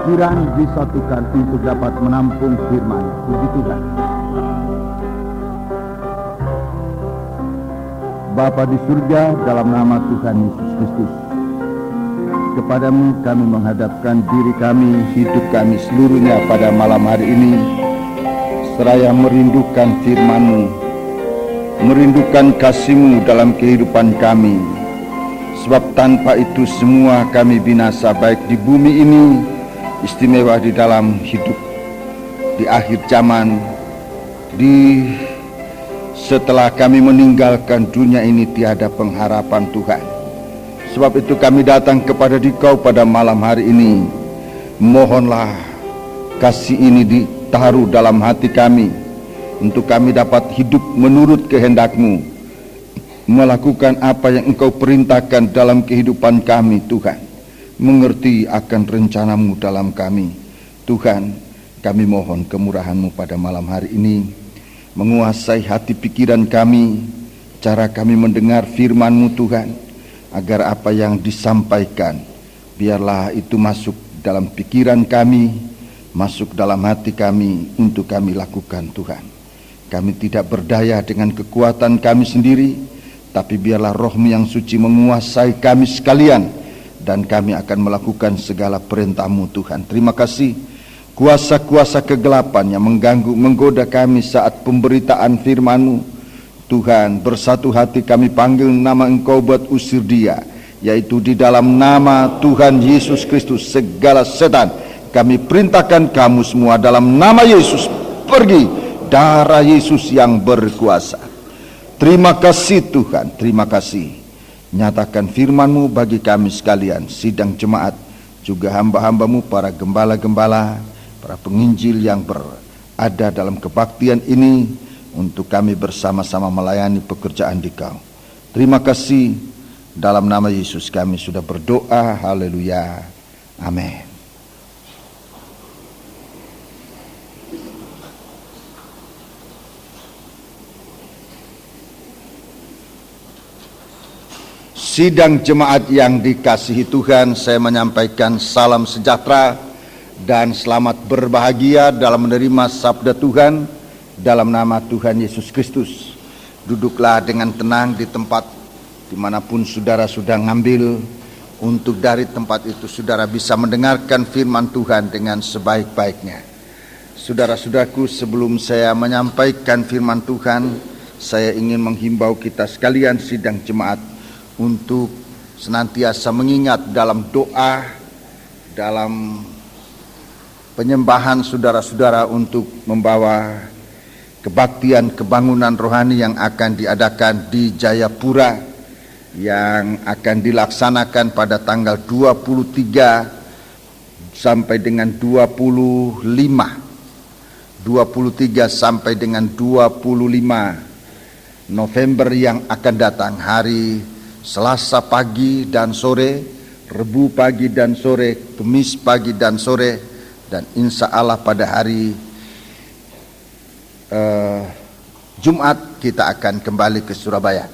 pikiran disatukan untuk dapat menampung firman. Puji Tuhan. Bapa di surga, dalam nama Tuhan Yesus Kristus, kepadamu kami menghadapkan diri kami, hidup kami seluruhnya pada malam hari ini, seraya merindukan firman-Mu, merindukan kasih-Mu dalam kehidupan kami. Sebab tanpa itu semua kami binasa, baik di bumi ini, istimewa di dalam hidup, di akhir zaman, setelah kami meninggalkan dunia ini tiada pengharapan Tuhan. Sebab itu kami datang kepada Dikau pada malam hari ini. Mohonlah kasih ini ditaruh dalam hati kami, untuk kami dapat hidup menurut kehendak-Mu, melakukan apa yang Engkau perintahkan dalam kehidupan kami Tuhan, mengerti akan rencana-Mu dalam kami. Tuhan, kami mohon kemurahan-Mu pada malam hari ini, menguasai hati pikiran kami, cara kami mendengar firman-Mu Tuhan, agar apa yang disampaikan, biarlah itu masuk dalam pikiran kami, masuk dalam hati kami, untuk kami lakukan Tuhan. Kami tidak berdaya dengan kekuatan kami sendiri, tapi biarlah Roh-Mu yang suci menguasai kami sekalian, dan kami akan melakukan segala perintah-Mu Tuhan. Terima kasih. Kuasa-kuasa kegelapan yang mengganggu, menggoda kami saat pemberitaan firman-Mu Tuhan, bersatu hati kami panggil nama Engkau buat usir dia, yaitu di dalam nama Tuhan Yesus Kristus. Segala setan kami perintahkan kamu semua dalam nama Yesus, pergi. Darah Yesus yang berkuasa. Terima kasih Tuhan, terima kasih. Nyatakan firman-Mu bagi kami sekalian, sidang jemaat, juga hamba-hamba-Mu, para gembala-gembala, para penginjil yang berada dalam kebaktian ini, untuk kami bersama-sama melayani pekerjaan Dikau. Terima kasih, dalam nama Yesus kami sudah berdoa. Haleluya, amin. Sidang jemaat yang dikasihi Tuhan, saya menyampaikan salam sejahtera dan selamat berbahagia dalam menerima sabda Tuhan dalam nama Tuhan Yesus Kristus. Duduklah dengan tenang di tempat dimanapun saudara sudah ngambil, untuk dari tempat itu saudara bisa mendengarkan firman Tuhan dengan sebaik-baiknya. Saudara-saudaraku, sebelum saya menyampaikan firman Tuhan, saya ingin menghimbau kita sekalian sidang jemaat untuk senantiasa mengingat dalam doa, dalam penyembahan saudara-saudara, untuk membawa kebaktian kebangunan rohani yang akan diadakan di Jayapura, yang akan dilaksanakan pada tanggal 23 sampai dengan 23 sampai dengan 25 November yang akan datang, hari Selasa pagi dan sore, Rebu pagi dan sore, Kamis pagi dan sore, dan insya Allah pada hari Jumat kita akan kembali ke Surabaya.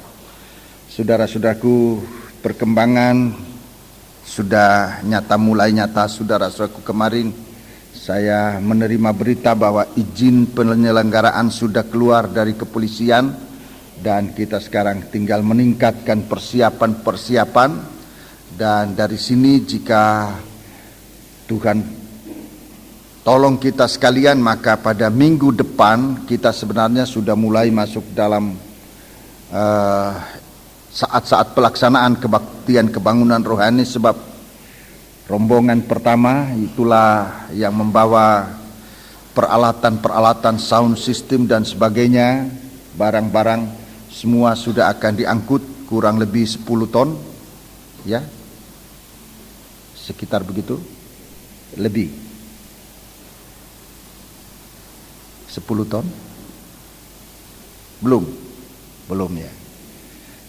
Saudara-saudaraku, perkembangan sudah mulai nyata. Saudara-saudaraku, kemarin saya menerima berita bahwa izin penyelenggaraan sudah keluar dari kepolisian, dan kita sekarang tinggal meningkatkan persiapan. Dan dari sini, jika Tuhan tolong kita sekalian, maka pada minggu depan kita sebenarnya sudah mulai masuk dalam saat-saat pelaksanaan kebaktian kebangunan rohani. Sebab rombongan pertama itulah yang membawa peralatan sound system dan sebagainya, barang-barang semua sudah akan diangkut, kurang lebih 10 ton, ya, sekitar begitu, lebih 10 ton, belum ya.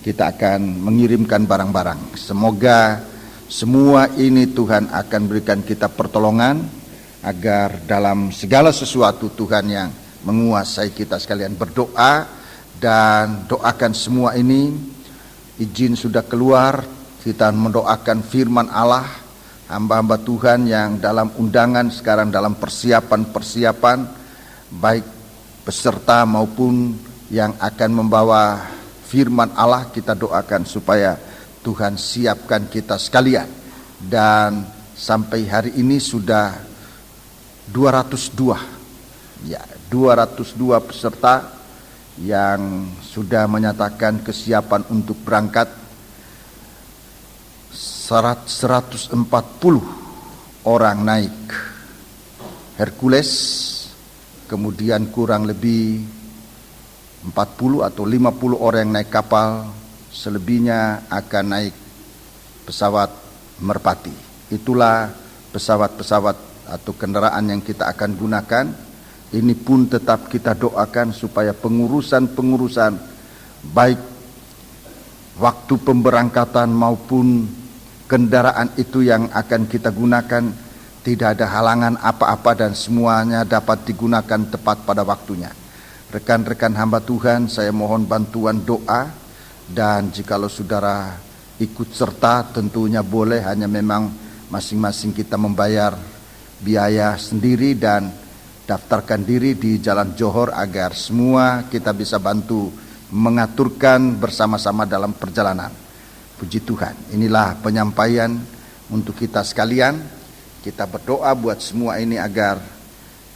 Kita akan mengirimkan barang-barang. Semoga semua ini Tuhan akan berikan kita pertolongan, agar dalam segala sesuatu Tuhan yang menguasai kita sekalian. Berdoa dan doakan semua ini. Izin sudah keluar, kita mendoakan firman Allah hamba-hamba Tuhan yang dalam undangan sekarang dalam persiapan baik peserta maupun yang akan membawa firman Allah, kita doakan supaya Tuhan siapkan kita sekalian. Dan sampai hari ini sudah 202 peserta yang sudah menyatakan kesiapan untuk berangkat. 140 orang naik Hercules, kemudian kurang lebih 40 atau 50 orang yang naik kapal, selebihnya akan naik pesawat merpati. Itulah pesawat-pesawat atau kendaraan yang kita akan gunakan. Ini pun tetap kita doakan supaya pengurusan baik waktu pemberangkatan maupun kendaraan itu yang akan kita gunakan tidak ada halangan apa-apa dan semuanya dapat digunakan tepat pada waktunya. Rekan-rekan hamba Tuhan, saya mohon bantuan doa, dan jikalau saudara ikut serta tentunya boleh, hanya memang masing-masing kita membayar biaya sendiri dan daftarkan diri di Jalan Johor agar semua kita bisa bantu mengaturkan bersama-sama dalam perjalanan. Puji Tuhan, inilah penyampaian untuk kita sekalian. Kita berdoa buat semua ini agar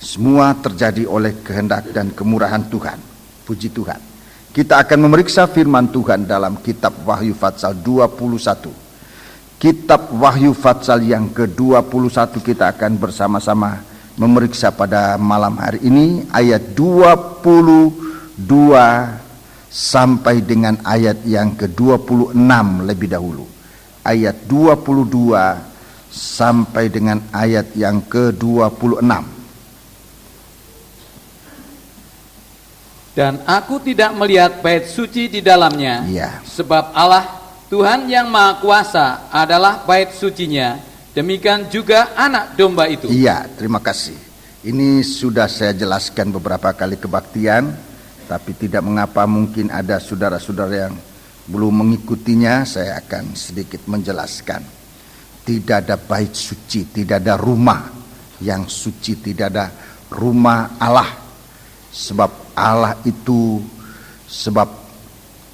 semua terjadi oleh kehendak dan kemurahan Tuhan. Puji Tuhan. Kita akan memeriksa firman Tuhan dalam kitab Wahyu Fatsal 21. Kitab Wahyu Fatsal yang ke-21 kita akan bersama-sama memeriksa pada malam hari ini, ayat 22 sampai dengan ayat yang ke-26 lebih dahulu. Ayat 22 sampai dengan ayat yang ke-26. Dan aku tidak melihat bait suci di dalamnya, sebab Allah Tuhan yang Maha Kuasa adalah bait sucinya, demikian juga anak domba itu. Iya, terima kasih. Ini sudah saya jelaskan beberapa kali kebaktian, tapi tidak mengapa, mungkin ada saudara-saudara yang belum mengikutinya. Saya akan sedikit menjelaskan. Tidak ada bait suci, tidak ada rumah yang suci, tidak ada rumah Allah. Sebab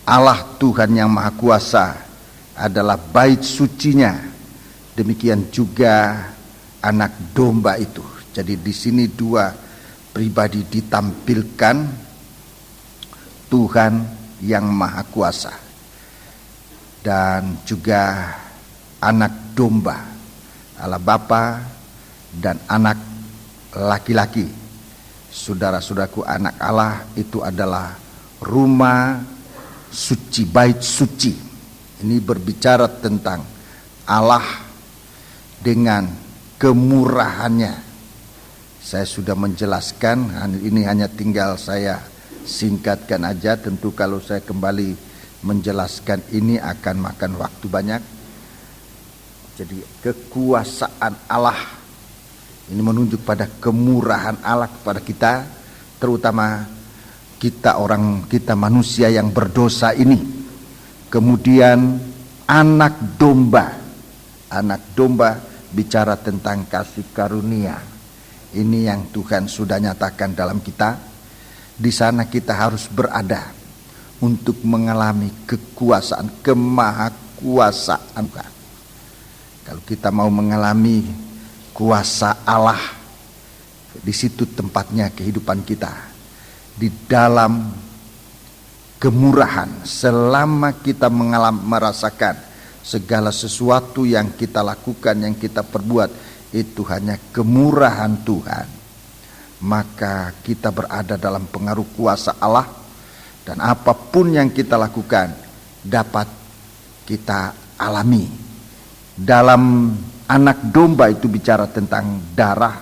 Allah Tuhan yang Maha Kuasa adalah bait sucinya. Demikian juga anak domba itu. Jadi di sini dua pribadi ditampilkan, Tuhan yang Maha Kuasa dan juga anak domba, Allah Bapa dan anak laki-laki. Saudara-saudaraku, anak Allah itu adalah rumah suci, bait suci. Ini berbicara tentang Allah dengan kemurahannya. Saya sudah menjelaskan, ini hanya tinggal saya singkatkan aja. Tentu kalau saya kembali menjelaskan ini akan makan waktu banyak. Jadi kekuasaan Allah ini menunjuk pada kemurahan Allah kepada kita, terutama kita manusia yang berdosa ini. Kemudian anak domba bicara tentang kasih karunia. Ini yang Tuhan sudah nyatakan dalam kita. Di sana kita harus berada untuk mengalami kekuasaan, kemahakuasaan Tuhan. Kalau kita mau mengalami kuasa Allah, di situ tempatnya kehidupan kita. Di dalam kemurahan, selama kita merasakan segala sesuatu yang kita lakukan, yang kita perbuat, itu hanya kemurahan Tuhan, maka kita berada dalam pengaruh kuasa Allah, dan apapun yang kita lakukan dapat kita alami. Dalam anak domba itu bicara tentang darah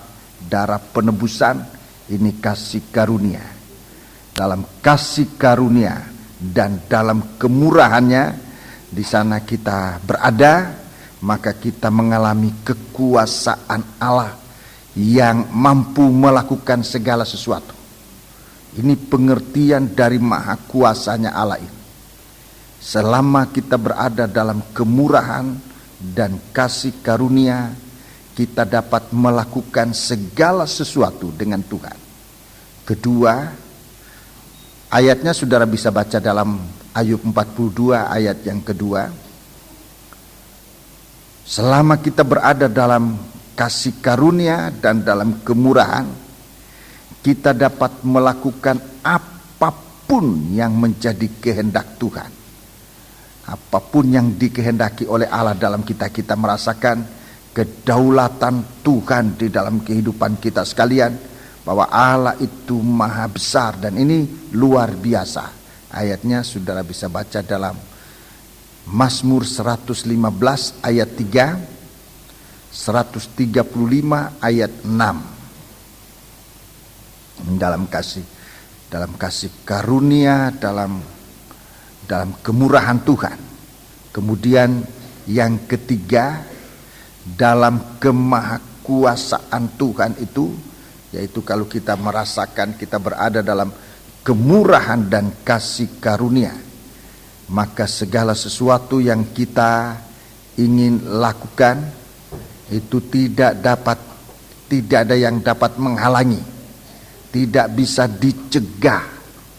penebusan. Ini kasih karunia. Dalam kasih karunia dan dalam kemurahannya, di sana kita berada, maka kita mengalami kekuasaan Allah yang mampu melakukan segala sesuatu. Ini pengertian dari maha kuasanya Allah ini. Selama kita berada dalam kemurahan dan kasih karunia, kita dapat melakukan segala sesuatu dengan Tuhan. Kedua, ayatnya saudara bisa baca dalam Ayub 42 ayat yang kedua. Selama kita berada dalam kasih karunia dan dalam kemurahan, kita dapat melakukan apapun yang menjadi kehendak Tuhan. Apapun yang dikehendaki oleh Allah dalam kita merasakan kedaulatan Tuhan di dalam kehidupan kita sekalian, bahwa Allah itu maha besar dan ini luar biasa. Ayatnya saudara bisa baca dalam Mazmur 115 ayat 3, 135 ayat 6. Dalam kasih karunia, dalam kemurahan Tuhan. Kemudian yang ketiga, dalam kemahakuasaan Tuhan itu, yaitu kalau kita merasakan kita berada dalam kemurahan dan kasih karunia, maka segala sesuatu yang kita ingin lakukan itu tidak ada yang dapat menghalangi, tidak bisa dicegah.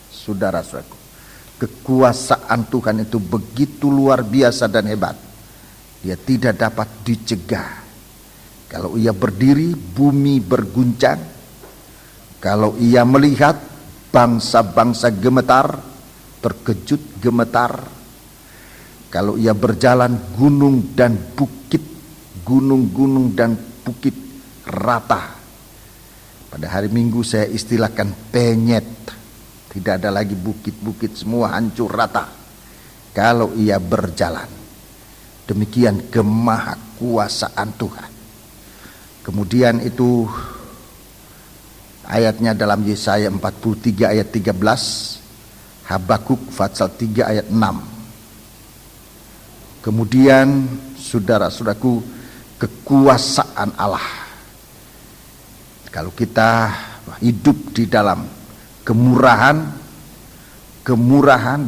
Saudara-saudaraku, kekuasaan Tuhan itu begitu luar biasa dan hebat, dia tidak dapat dicegah. Kalau ia berdiri, bumi berguncang. Kalau ia melihat, bangsa-bangsa gemetar, terkejut gemetar. Kalau ia berjalan, gunung dan bukit rata. Pada hari Minggu saya istilahkan penyet. Tidak ada lagi bukit-bukit, semua hancur rata. Kalau ia berjalan. Demikian kemahakuasaan Tuhan. Kemudian itu ayatnya dalam Yesaya 43 ayat 13, Habakuk pasal 3 ayat 6. Kemudian saudara-saudaraku, kekuasaan Allah. Kalau kita hidup di dalam kemurahan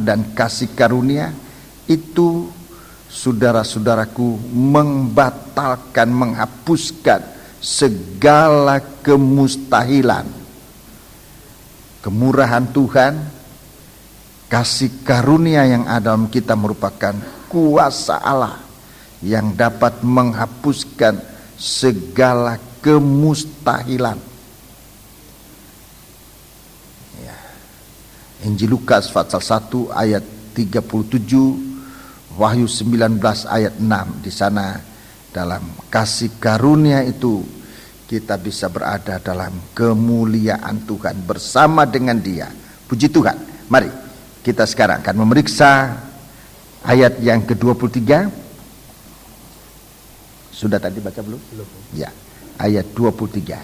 dan kasih karunia, itu saudara-saudaraku membatalkan, menghapuskan segala kemustahilan. Kemurahan Tuhan, kasih karunia yang ada dalam kita merupakan kuasa Allah yang dapat menghapuskan segala kemustahilan. Ya. Injil Lukas pasal 1 ayat 37, Wahyu 19 ayat 6. Di sana dalam kasih karunia itu kita bisa berada dalam kemuliaan Tuhan bersama dengan Dia. Puji Tuhan. Mari kita sekarang akan memeriksa ayat yang ke-23. Sudah tadi baca belum? Belum. Ya, ayat 23.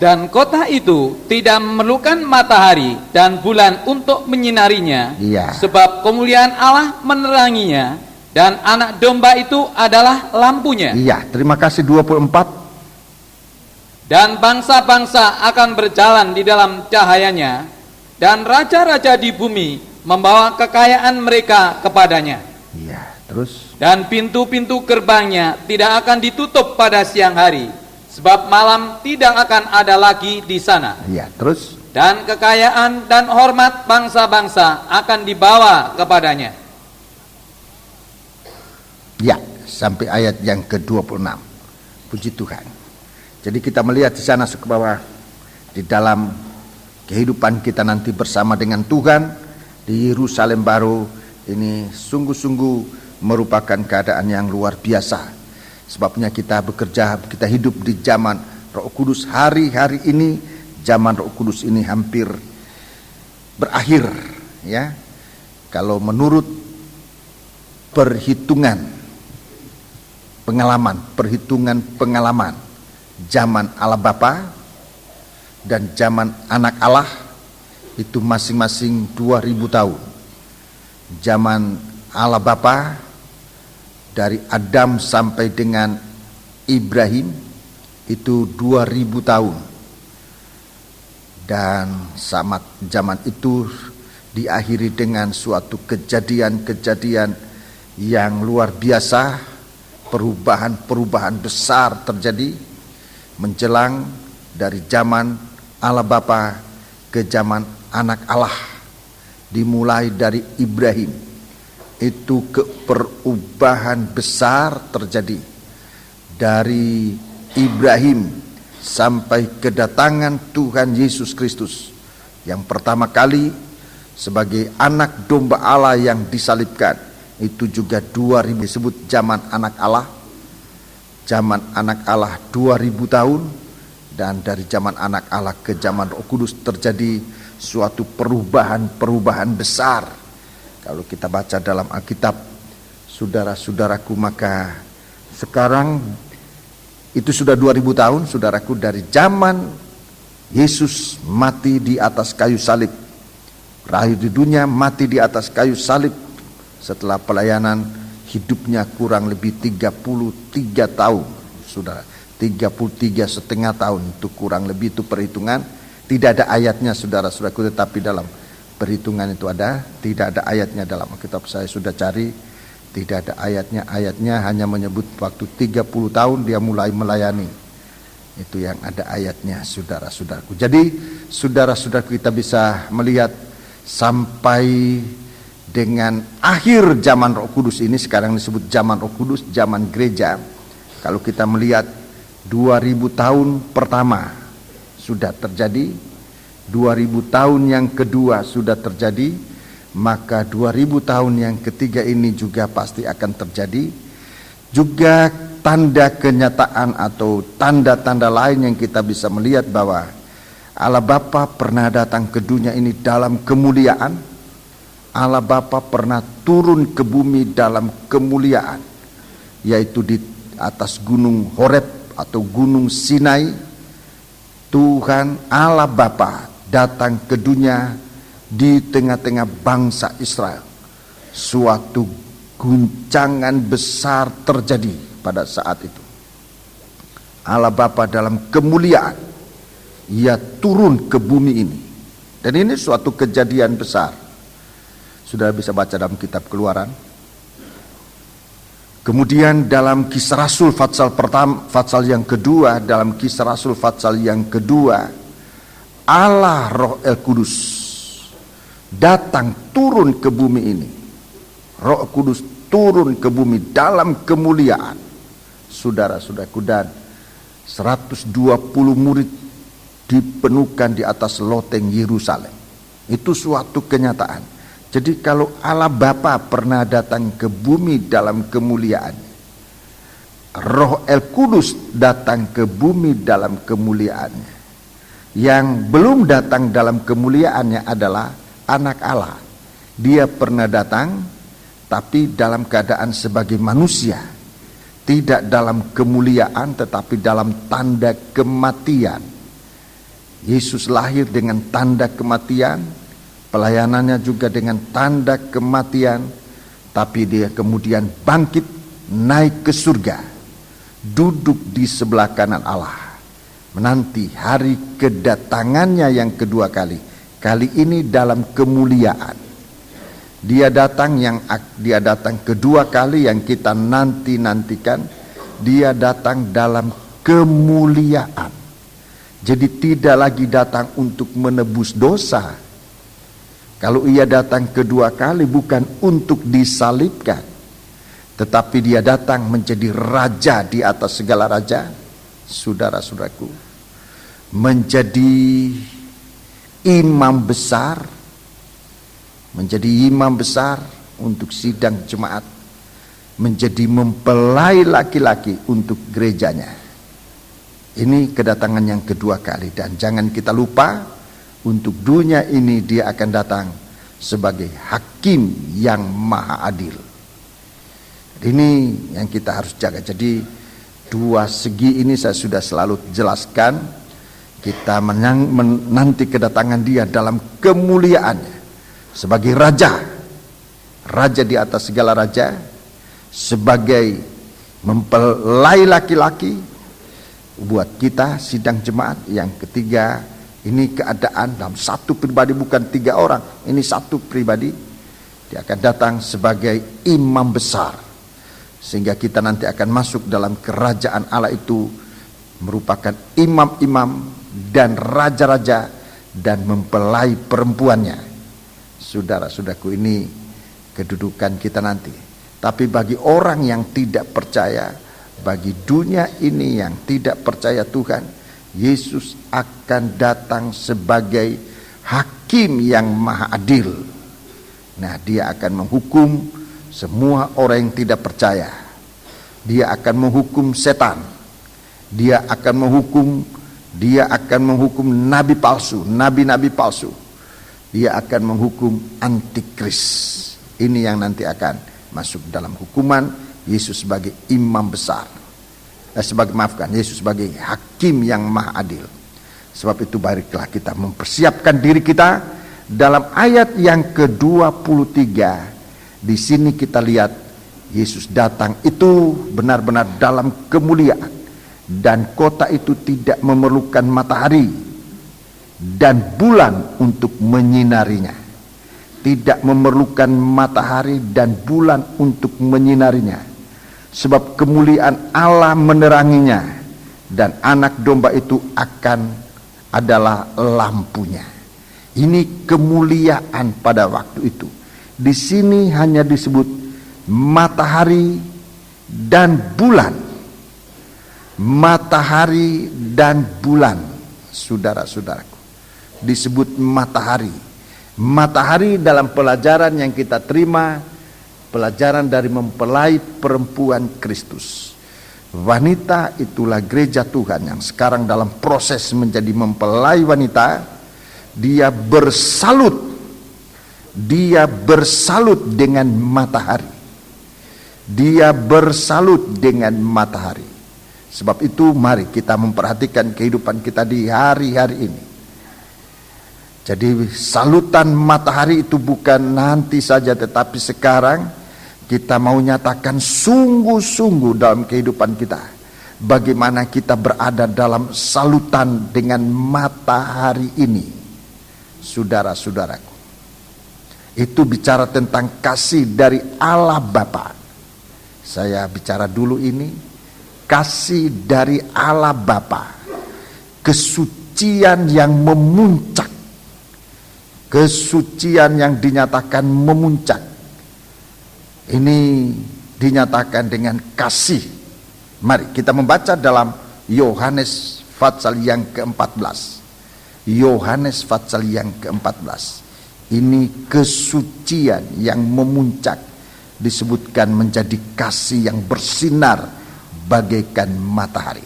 Dan kota itu tidak memerlukan matahari dan bulan untuk menyinarinya, ya, sebab kemuliaan Allah meneranginya, dan anak domba itu adalah lampunya. Iya, terima kasih. 24. Dan bangsa-bangsa akan berjalan di dalam cahayanya, dan raja-raja di bumi membawa kekayaan mereka kepadanya. Iya, terus. Dan pintu-pintu gerbangnya tidak akan ditutup pada siang hari, sebab malam tidak akan ada lagi di sana. Iya, terus. Dan kekayaan dan hormat bangsa-bangsa akan dibawa kepadanya. Ya, sampai ayat yang ke-26. Puji Tuhan. Jadi kita melihat di sana bahwa di dalam kehidupan kita nanti bersama dengan Tuhan di Yerusalem baru ini sungguh-sungguh merupakan keadaan yang luar biasa. Sebabnya kita bekerja, kita hidup di zaman Roh Kudus. Hari-hari ini zaman Roh Kudus ini hampir berakhir, ya. Kalau menurut perhitungan pengalaman zaman Allah Bapa dan zaman anak Allah itu masing-masing 2000 tahun. Zaman Allah Bapa dari Adam sampai dengan Ibrahim itu 2000 tahun. Dan zaman itu diakhiri dengan suatu kejadian-kejadian yang luar biasa, perubahan-perubahan besar terjadi menjelang dari zaman Allah Bapa ke zaman anak Allah. Dimulai dari Ibrahim, itu perubahan besar terjadi. Dari Ibrahim sampai kedatangan Tuhan Yesus Kristus yang pertama kali sebagai anak domba Allah yang disalibkan. Itu juga 2000, disebut zaman anak Allah. Zaman anak Allah 2000 tahun. Dan dari zaman anak Allah ke zaman Roh Kudus terjadi suatu perubahan besar. Kalau kita baca dalam Alkitab, saudara-saudaraku, maka sekarang itu sudah 2000 tahun, saudaraku, dari zaman Yesus mati di atas kayu salib, lahir di dunia, mati di atas kayu salib. Setelah pelayanan hidupnya kurang lebih 33 tahun, saudara, 33,5 tahun, itu kurang lebih, itu perhitungan. Tidak ada ayatnya, saudara-saudaraku, tetapi dalam perhitungan itu ada. Tidak ada ayatnya dalam Alkitab, saya sudah cari, tidak ada ayatnya. Ayatnya hanya menyebut waktu 30 tahun dia mulai melayani. Itu yang ada ayatnya, saudara-saudaraku. Jadi saudara-saudaraku, kita bisa melihat sampai dengan akhir zaman Roh Kudus ini. Sekarang disebut zaman Roh Kudus, zaman gereja. Kalau kita melihat 2000 tahun pertama sudah terjadi, 2000 tahun yang kedua sudah terjadi, maka 2000 tahun yang ketiga ini juga pasti akan terjadi. Juga tanda kenyataan atau tanda-tanda lain yang kita bisa melihat bahwa Allah Bapa pernah datang ke dunia ini dalam kemuliaan. Allah Bapa pernah turun ke bumi dalam kemuliaan, yaitu di atas gunung Horeb atau gunung Sinai. Tuhan Allah Bapa datang ke dunia di tengah-tengah bangsa Israel. Suatu guncangan besar terjadi pada saat itu. Allah Bapa dalam kemuliaan, Ia turun ke bumi ini. Dan ini suatu kejadian besar. Sudah bisa baca dalam kitab Keluaran. Kemudian dalam Kisah Rasul pasal pertama, pasal yang kedua, dalam Kisah Rasul pasal yang kedua, Allah Roh El Kudus datang turun ke bumi ini. Roh Kudus turun ke bumi dalam kemuliaan. Saudara-saudaraku, dan 120 murid dipenuhkan di atas loteng Yerusalem. Itu suatu kenyataan. Jadi kalau Allah Bapa pernah datang ke bumi dalam kemuliaan, Roh El Kudus datang ke bumi dalam kemuliaannya. Yang belum datang dalam kemuliaannya adalah anak Allah. Dia pernah datang, tapi dalam keadaan sebagai manusia. Tidak dalam kemuliaan, tetapi dalam tanda kematian. Yesus lahir dengan tanda kematian. Pelayanannya juga dengan tanda kematian, tapi dia kemudian bangkit, naik ke surga, duduk di sebelah kanan Allah, menanti hari kedatangannya yang kedua kali. Kali ini dalam kemuliaan. Dia datang kedua kali yang kita nantikan. Dia datang dalam kemuliaan. Jadi tidak lagi datang untuk menebus dosa. Kalau Ia datang kedua kali bukan untuk disalibkan, tetapi Dia datang menjadi raja di atas segala raja. Saudara-saudaraku, menjadi imam besar, untuk sidang jemaat, menjadi mempelai laki-laki untuk gerejanya. Ini kedatangan yang kedua kali, dan jangan kita lupa, untuk dunia ini Dia akan datang sebagai hakim yang maha adil. Ini yang kita harus jaga. Jadi dua segi ini saya sudah selalu jelaskan. Kita menanti kedatangan Dia dalam kemuliaannya sebagai raja, raja di atas segala raja, sebagai mempelai laki-laki buat kita sidang jemaat. Yang ketiga, ini keadaan dalam satu pribadi, bukan 3 orang, ini satu pribadi. Dia akan datang sebagai imam besar, sehingga kita nanti akan masuk dalam kerajaan Allah itu merupakan imam-imam dan raja-raja dan mempelai perempuannya. Saudara-saudaraku, ini kedudukan kita nanti. Tapi bagi orang yang tidak percaya, bagi dunia ini yang tidak percaya Tuhan, Yesus akan datang sebagai hakim yang maha adil. Nah, dia akan menghukum semua orang yang tidak percaya. Dia akan menghukum setan. Dia akan menghukum nabi palsu, nabi-nabi palsu. Dia akan menghukum antikris. Ini yang nanti akan masuk dalam hukuman Yesus sebagai imam besar. Yesus sebagai hakim yang maha adil. Sebab itu baiklah kita mempersiapkan diri kita. Dalam ayat yang ke-23 di sini kita lihat Yesus datang itu benar-benar dalam kemuliaan, dan kota itu tidak memerlukan matahari dan bulan untuk menyinarinya. Tidak memerlukan matahari dan bulan untuk menyinarinya, sebab kemuliaan Allah meneranginya, dan anak domba itu adalah lampunya. Ini kemuliaan pada waktu itu. Di sini hanya disebut matahari dan bulan. Matahari dan bulan, saudara-saudaraku, disebut matahari. Matahari dalam pelajaran yang kita terima, pelajaran dari mempelai perempuan Kristus. Wanita itulah gereja Tuhan yang sekarang dalam proses menjadi mempelai wanita. Dia bersalut dengan matahari. Dia bersalut dengan matahari. Sebab itu mari kita memperhatikan kehidupan kita di hari-hari ini. Jadi salutan matahari itu bukan nanti saja, tetapi sekarang kita mau nyatakan sungguh-sungguh dalam kehidupan kita. Bagaimana kita berada dalam salutan dengan matahari ini. Saudara-saudaraku, itu bicara tentang kasih dari Allah Bapa. Saya bicara dulu ini, kasih dari Allah Bapa, kesucian yang memuncak, kesucian yang dinyatakan memuncak. Ini dinyatakan dengan kasih. Mari kita membaca dalam Yohanes pasal yang ke-14. Yohanes pasal yang ke-14. Ini kesucian yang memuncak, disebutkan menjadi kasih yang bersinar bagaikan matahari.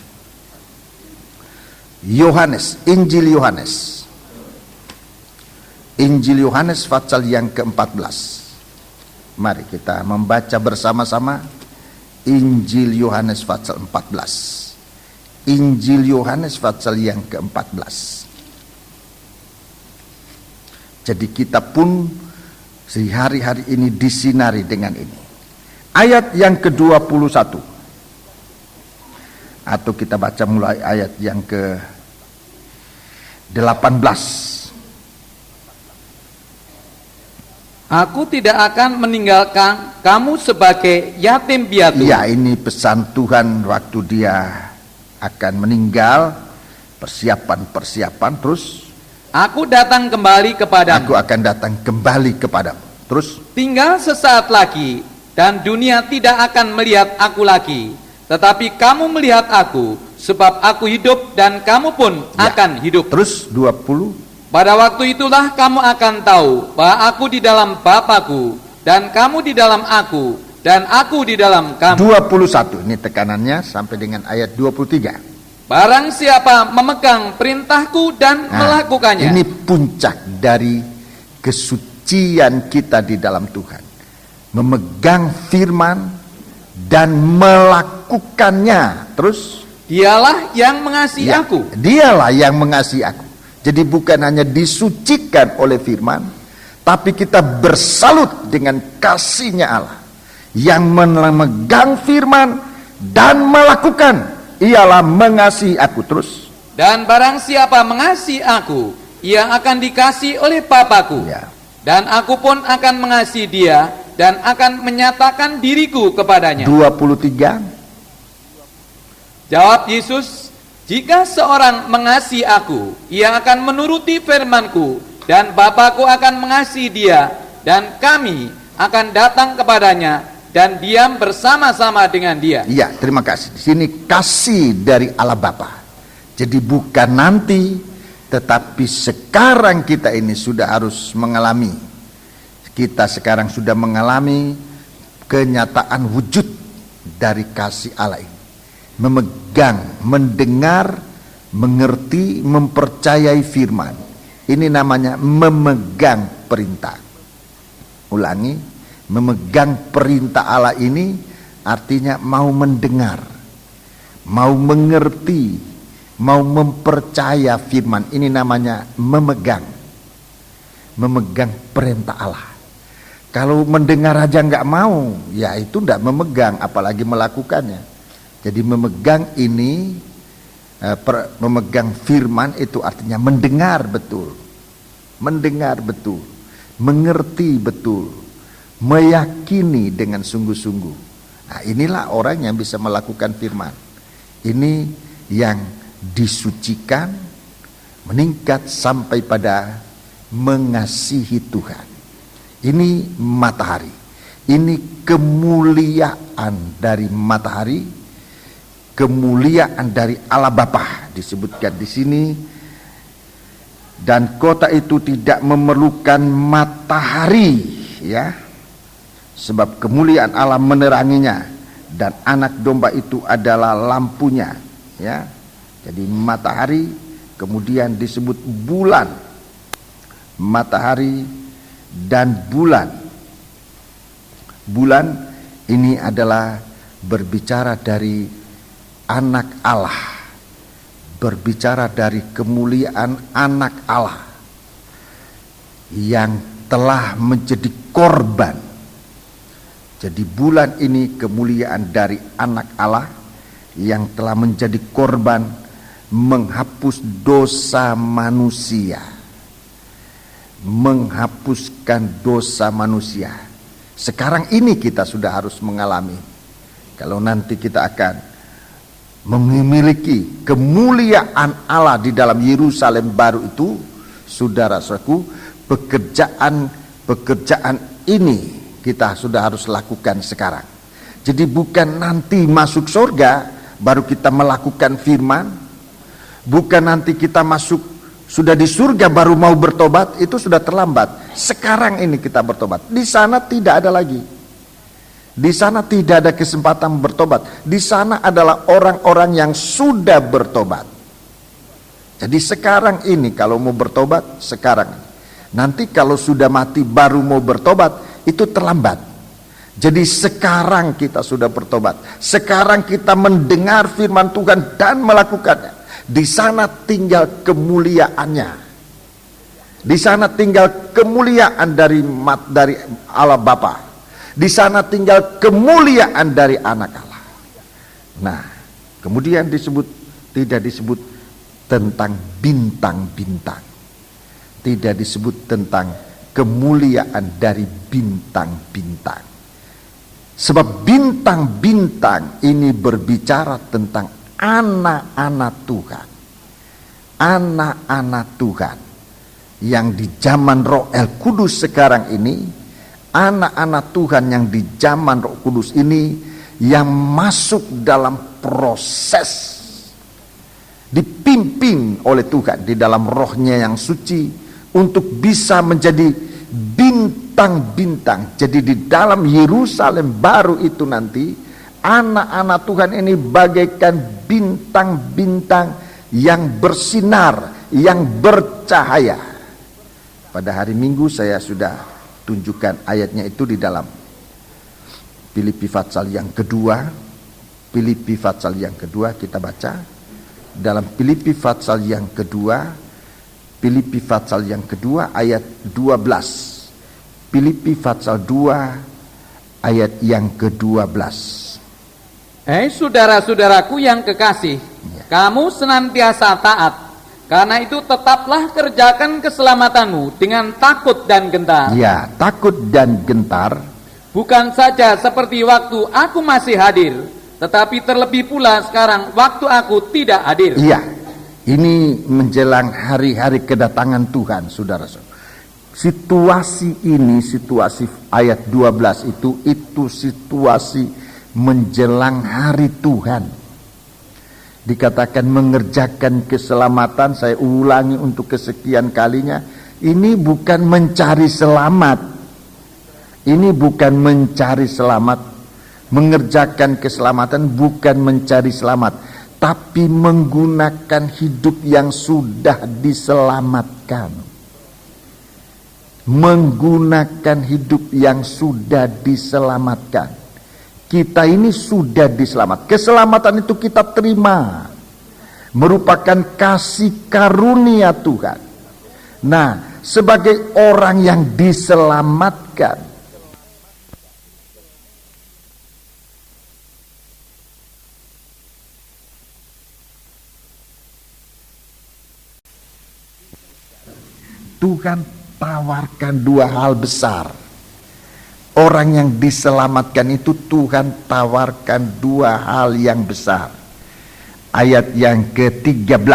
Yohanes, Injil Yohanes. Injil Yohanes pasal yang ke-14. Mari kita membaca bersama-sama Injil Yohanes pasal 14. Injil Yohanes pasal yang ke-14. Jadi kita pun sehari-hari ini disinari dengan ini. Ayat yang ke-21. Atau kita baca mulai ayat yang ke-18. Aku tidak akan meninggalkan kamu sebagai yatim piatu. Ya, ini pesan Tuhan waktu dia akan meninggal. Persiapan terus. Aku datang kembali kepadamu. Aku akan datang kembali kepadamu. Terus. Tinggal sesaat lagi, dan dunia tidak akan melihat aku lagi. Tetapi kamu melihat aku, sebab aku hidup dan kamu pun akan hidup. Terus 20. Pada waktu itulah kamu akan tahu bahwa aku di dalam Bapa-Ku, dan kamu di dalam aku, dan aku di dalam kamu. 21, ini tekanannya sampai dengan ayat 23. Barang siapa memegang perintahku dan melakukannya. Ini puncak dari kesucian kita di dalam Tuhan. Memegang firman dan melakukannya. Terus, dialah yang mengasihi aku. Dialah yang mengasihi aku. Jadi bukan hanya disucikan oleh firman, tapi kita bersalut dengan kasihnya Allah. Yang memegang firman dan melakukan, ialah mengasihi aku. Terus, dan barang siapa mengasihi aku, ia akan dikasihi oleh Bapa-Ku. Dan aku pun akan mengasihi dia dan akan menyatakan diriku kepadanya. 23. Jawab Yesus, jika seorang mengasihi aku, ia akan menuruti firman-Ku, dan Bapa-Ku akan mengasihi dia, dan kami akan datang kepadanya dan diam bersama-sama dengan dia. Iya, terima kasih. Di sini kasih dari Allah Bapa. Jadi bukan nanti, tetapi sekarang kita ini sudah harus mengalami. Kita sekarang sudah mengalami kenyataan wujud dari kasih Allah ini. Memegang, mendengar, mengerti, mempercayai firman. Ini namanya memegang perintah. Ulangi, memegang perintah Allah ini artinya mau mendengar, mau mengerti, mau mempercaya firman. Ini namanya memegang perintah Allah. Kalau mendengar aja nggak mau, ya itu tidak memegang, apalagi melakukannya. Jadi memegang ini, memegang firman itu artinya mendengar betul, mengerti betul, meyakini dengan sungguh-sungguh. Nah, inilah orang yang bisa melakukan firman. Ini yang disucikan, meningkat sampai pada mengasihi Tuhan. Ini matahari. Ini kemuliaan dari matahari, kemuliaan dari Allah Bapa disebutkan di sini. Dan kota itu tidak memerlukan matahari, ya, sebab kemuliaan Allah meneranginya, dan anak domba itu adalah lampunya, ya. Jadi matahari, kemudian disebut bulan, matahari dan bulan. Bulan ini adalah berbicara dari anak Allah, berbicara dari kemuliaan anak Allah yang telah menjadi korban. Jadi bulan ini kemuliaan dari anak Allah yang telah menjadi korban, menghapus dosa manusia, menghapuskan dosa manusia. Sekarang ini kita sudah harus mengalami. Kalau nanti kita akan memiliki kemuliaan Allah di dalam Yerusalem baru itu, saudara-saudaraku, pekerjaan ini kita sudah harus lakukan sekarang. Jadi bukan nanti masuk surga baru kita melakukan firman, bukan nanti kita masuk sudah di surga baru mau bertobat, itu sudah terlambat. Sekarang ini kita bertobat. Di sana tidak ada lagi. Di sana tidak ada kesempatan bertobat. Di sana adalah orang-orang yang sudah bertobat. Jadi sekarang ini kalau mau bertobat, sekarang. Nanti kalau sudah mati baru mau bertobat, itu terlambat. Jadi sekarang kita sudah bertobat. Sekarang kita mendengar firman Tuhan dan melakukannya. Di sana tinggal kemuliaannya. Di sana tinggal kemuliaan dari Allah Bapa. Di sana tinggal kemuliaan dari anak Allah. Nah, kemudian tidak disebut tentang bintang-bintang. Tidak disebut tentang kemuliaan dari bintang-bintang. Sebab bintang-bintang ini berbicara tentang anak-anak Tuhan. Anak-anak Tuhan yang di zaman Roh El Kudus sekarang ini, anak-anak Tuhan yang di zaman Roh Kudus ini yang masuk dalam proses dipimpin oleh Tuhan di dalam rohnya yang suci untuk bisa menjadi bintang-bintang. Jadi di dalam Yerusalem baru itu nanti anak-anak Tuhan ini bagaikan bintang-bintang yang bersinar, yang bercahaya. Pada hari Minggu saya sudah tunjukkan ayatnya itu di dalam Filipi pasal yang kedua. Filipi pasal yang kedua kita baca. Dalam Filipi pasal yang kedua, Filipi pasal yang kedua ayat 12. Filipi pasal 2 ayat yang ke-12. Hei saudara-saudaraku yang kekasih, kamu senantiasa taat. Karena itu tetaplah kerjakan keselamatanmu dengan takut dan gentar. Ya, takut dan gentar bukan saja seperti waktu aku masih hadir, tetapi terlebih pula sekarang waktu aku tidak hadir. Iya, ini menjelang hari-hari kedatangan Tuhan, saudara-saudara. Situasi ini, situasi ayat 12 itu situasi menjelang hari Tuhan. Dikatakan mengerjakan keselamatan, saya ulangi untuk kesekian kalinya, ini bukan mencari selamat. Ini bukan mencari selamat. Mengerjakan keselamatan bukan mencari selamat, tapi menggunakan hidup yang sudah diselamatkan. Menggunakan hidup yang sudah diselamatkan. Kita ini sudah diselamatkan. Keselamatan itu kita terima, merupakan kasih karunia Tuhan. Nah, sebagai orang yang diselamatkan, Tuhan tawarkan dua hal besar. Orang yang diselamatkan itu Tuhan tawarkan dua hal yang besar. Ayat yang ke-13.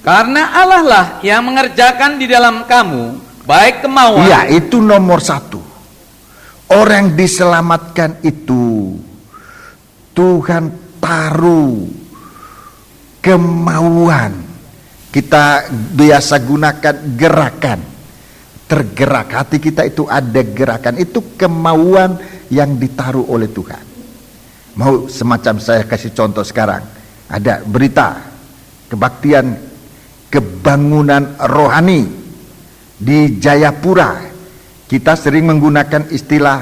Karena Allah lah yang mengerjakan di dalam kamu baik kemauan. Ya, itu nomor satu. Orang diselamatkan itu Tuhan taruh kemauan. Kita biasa gunakan gerakan. Tergerak, hati kita itu ada gerakan. Itu kemauan yang ditaruh oleh Tuhan. Mau semacam saya kasih contoh sekarang. Ada berita kebaktian kebangunan rohani di Jayapura. Kita sering menggunakan istilah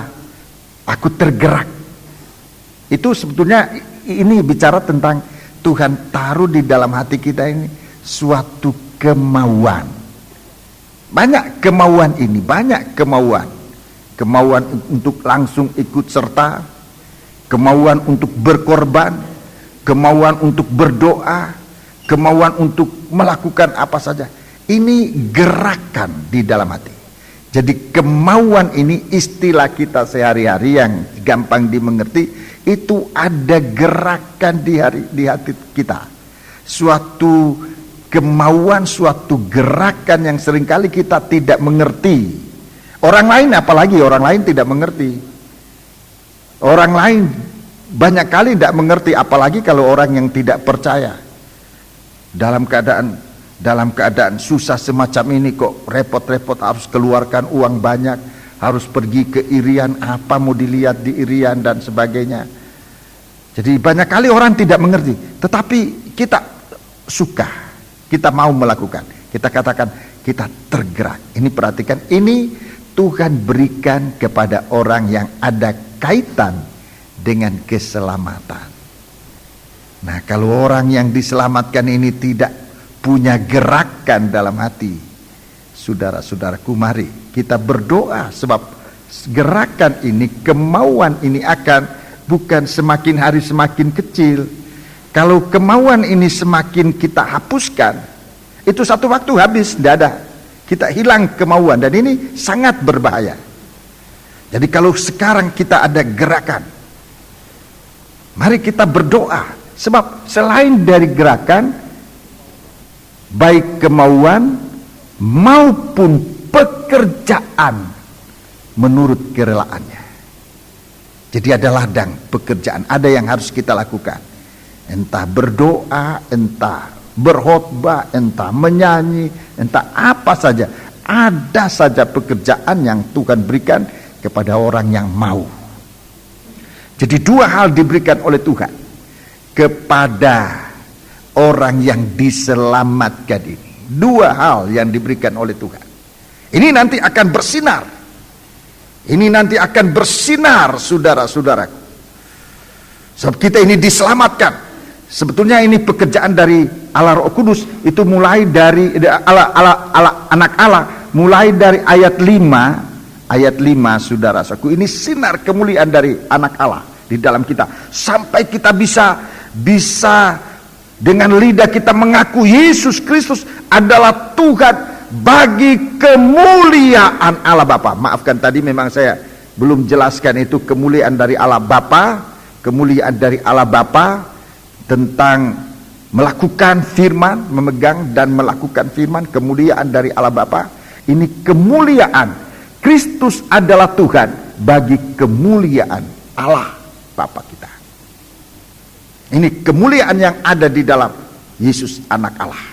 aku tergerak. Itu sebetulnya ini bicara tentang Tuhan taruh di dalam hati kita ini suatu kemauan. Banyak kemauan ini, banyak kemauan. Kemauan untuk langsung ikut serta, kemauan untuk berkorban, kemauan untuk berdoa, kemauan untuk melakukan apa saja. Ini gerakan di dalam hati. Jadi kemauan ini istilah kita sehari-hari yang gampang dimengerti, itu ada gerakan di hati kita. Suatu kemauan, suatu gerakan yang seringkali kita tidak mengerti. Orang lain, apalagi orang lain tidak mengerti. Orang lain banyak kali tidak mengerti, apalagi kalau orang yang tidak percaya. Dalam keadaan susah semacam ini kok repot-repot harus keluarkan uang banyak, harus pergi ke Irian, apa mau dilihat di Irian dan sebagainya. Jadi banyak kali orang tidak mengerti, tetapi kita suka. Kita mau melakukan, kita katakan kita tergerak. Ini perhatikan, ini Tuhan berikan kepada orang yang ada kaitan dengan keselamatan. Nah, kalau orang yang diselamatkan ini tidak punya gerakan dalam hati, saudara-saudaraku, mari kita berdoa, sebab gerakan ini, kemauan ini akan bukan semakin hari semakin kecil. Kalau kemauan ini semakin kita hapuskan, itu satu waktu habis, tidak ada. Kita hilang kemauan, dan ini sangat berbahaya. Jadi kalau sekarang kita ada gerakan, mari kita berdoa. Sebab selain dari gerakan, baik kemauan maupun pekerjaan menurut kerelaannya. Jadi ada ladang pekerjaan, ada yang harus kita lakukan. Entah berdoa, entah berkhotbah, entah menyanyi, entah apa saja. Ada saja pekerjaan yang Tuhan berikan kepada orang yang mau. Jadi dua hal diberikan oleh Tuhan kepada orang yang diselamatkan ini. Dua hal yang diberikan oleh Tuhan. Ini nanti akan bersinar. Ini nanti akan bersinar, saudara-saudaraku. Sebab kita ini diselamatkan. Sebetulnya ini pekerjaan dari Allah Roh Kudus, itu mulai dari anak Allah, mulai dari ayat 5, saudara-saudaraku. Ini sinar kemuliaan dari anak Allah di dalam kita, sampai kita bisa dengan lidah kita mengaku Yesus Kristus adalah Tuhan, bagi kemuliaan Allah Bapa. Maafkan tadi memang saya belum jelaskan itu kemuliaan dari Allah Bapa, kemuliaan dari Allah Bapa tentang melakukan firman, memegang dan melakukan firman, kemuliaan dari Allah Bapa. Ini kemuliaan Kristus adalah Tuhan bagi kemuliaan Allah Bapa kita. Ini kemuliaan yang ada di dalam Yesus anak Allah,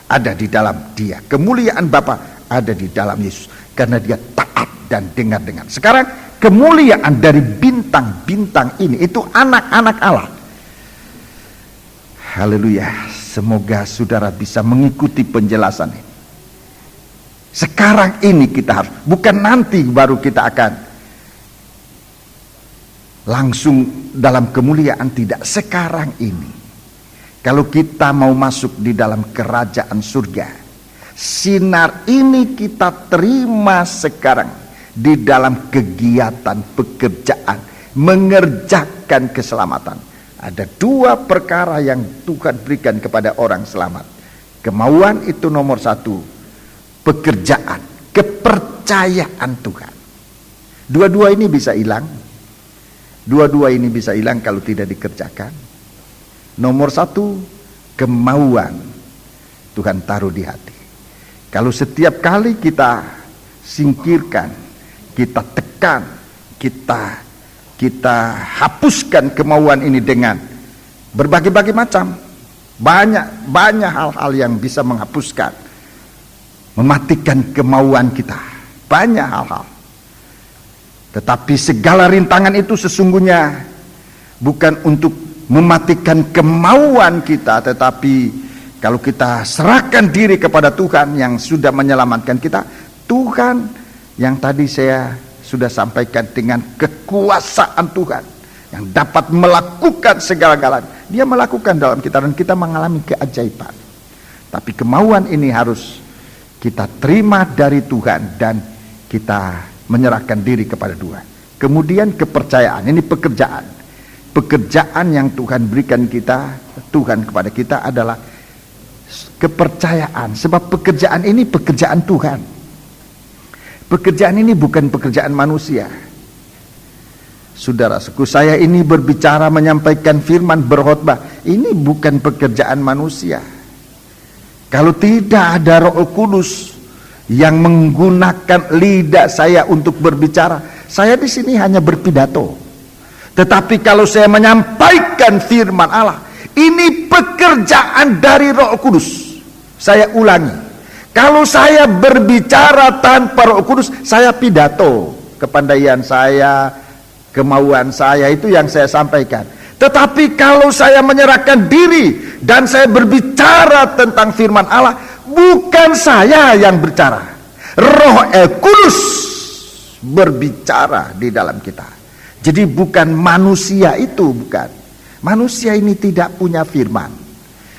ada di dalam Dia. Kemuliaan Bapa ada di dalam Yesus karena Dia taat dan dengar-dengar. Sekarang kemuliaan dari bintang-bintang ini itu anak-anak Allah. Haleluya. Semoga saudara bisa mengikuti penjelasan ini. Sekarang ini kita harus, bukan nanti baru kita akan langsung dalam kemuliaan, tidak. Sekarang ini, kalau kita mau masuk di dalam kerajaan surga, sinar ini kita terima sekarang di dalam kegiatan pekerjaan mengerjakan keselamatan. Ada dua perkara yang Tuhan berikan kepada orang selamat. Kemauan itu nomor satu, pekerjaan, kepercayaan Tuhan. Dua-dua ini bisa hilang. Dua-dua ini bisa hilang kalau tidak dikerjakan. Nomor satu, kemauan Tuhan taruh di hati. Kalau setiap kali kita singkirkan, kita tekan, kita hapuskan kemauan ini dengan berbagai-bagai macam, banyak hal-hal yang bisa menghapuskan, mematikan kemauan kita, banyak hal-hal. Tetapi segala rintangan itu sesungguhnya bukan untuk mematikan kemauan kita, tetapi kalau kita serahkan diri kepada Tuhan yang sudah menyelamatkan kita, Tuhan yang tadi saya sudah sampaikan dengan kekuasaan Tuhan yang dapat melakukan segala-galanya, Dia melakukan dalam kita dan kita mengalami keajaiban. Tapi kemauan ini harus kita terima dari Tuhan dan kita menyerahkan diri kepada Tuhan. Kemudian kepercayaan, ini pekerjaan. Pekerjaan yang Tuhan berikan kita, Tuhan kepada kita adalah kepercayaan. Sebab pekerjaan ini pekerjaan Tuhan. Pekerjaan ini bukan pekerjaan manusia. Saudaraku, saya ini berbicara, menyampaikan firman, berkhotbah, ini bukan pekerjaan manusia. Kalau tidak ada Roh Kudus yang menggunakan lidah saya untuk berbicara, saya di sini hanya berpidato. Tetapi kalau saya menyampaikan firman Allah, ini pekerjaan dari Roh Kudus. Saya ulangi, kalau saya berbicara tanpa Roh Kudus, saya pidato, kepandaian saya, kemauan saya, itu yang saya sampaikan. Tetapi kalau saya menyerahkan diri dan saya berbicara tentang firman Allah, bukan saya yang berbicara, Roh Kudus berbicara di dalam kita. Jadi bukan manusia itu, bukan. Manusia ini tidak punya firman.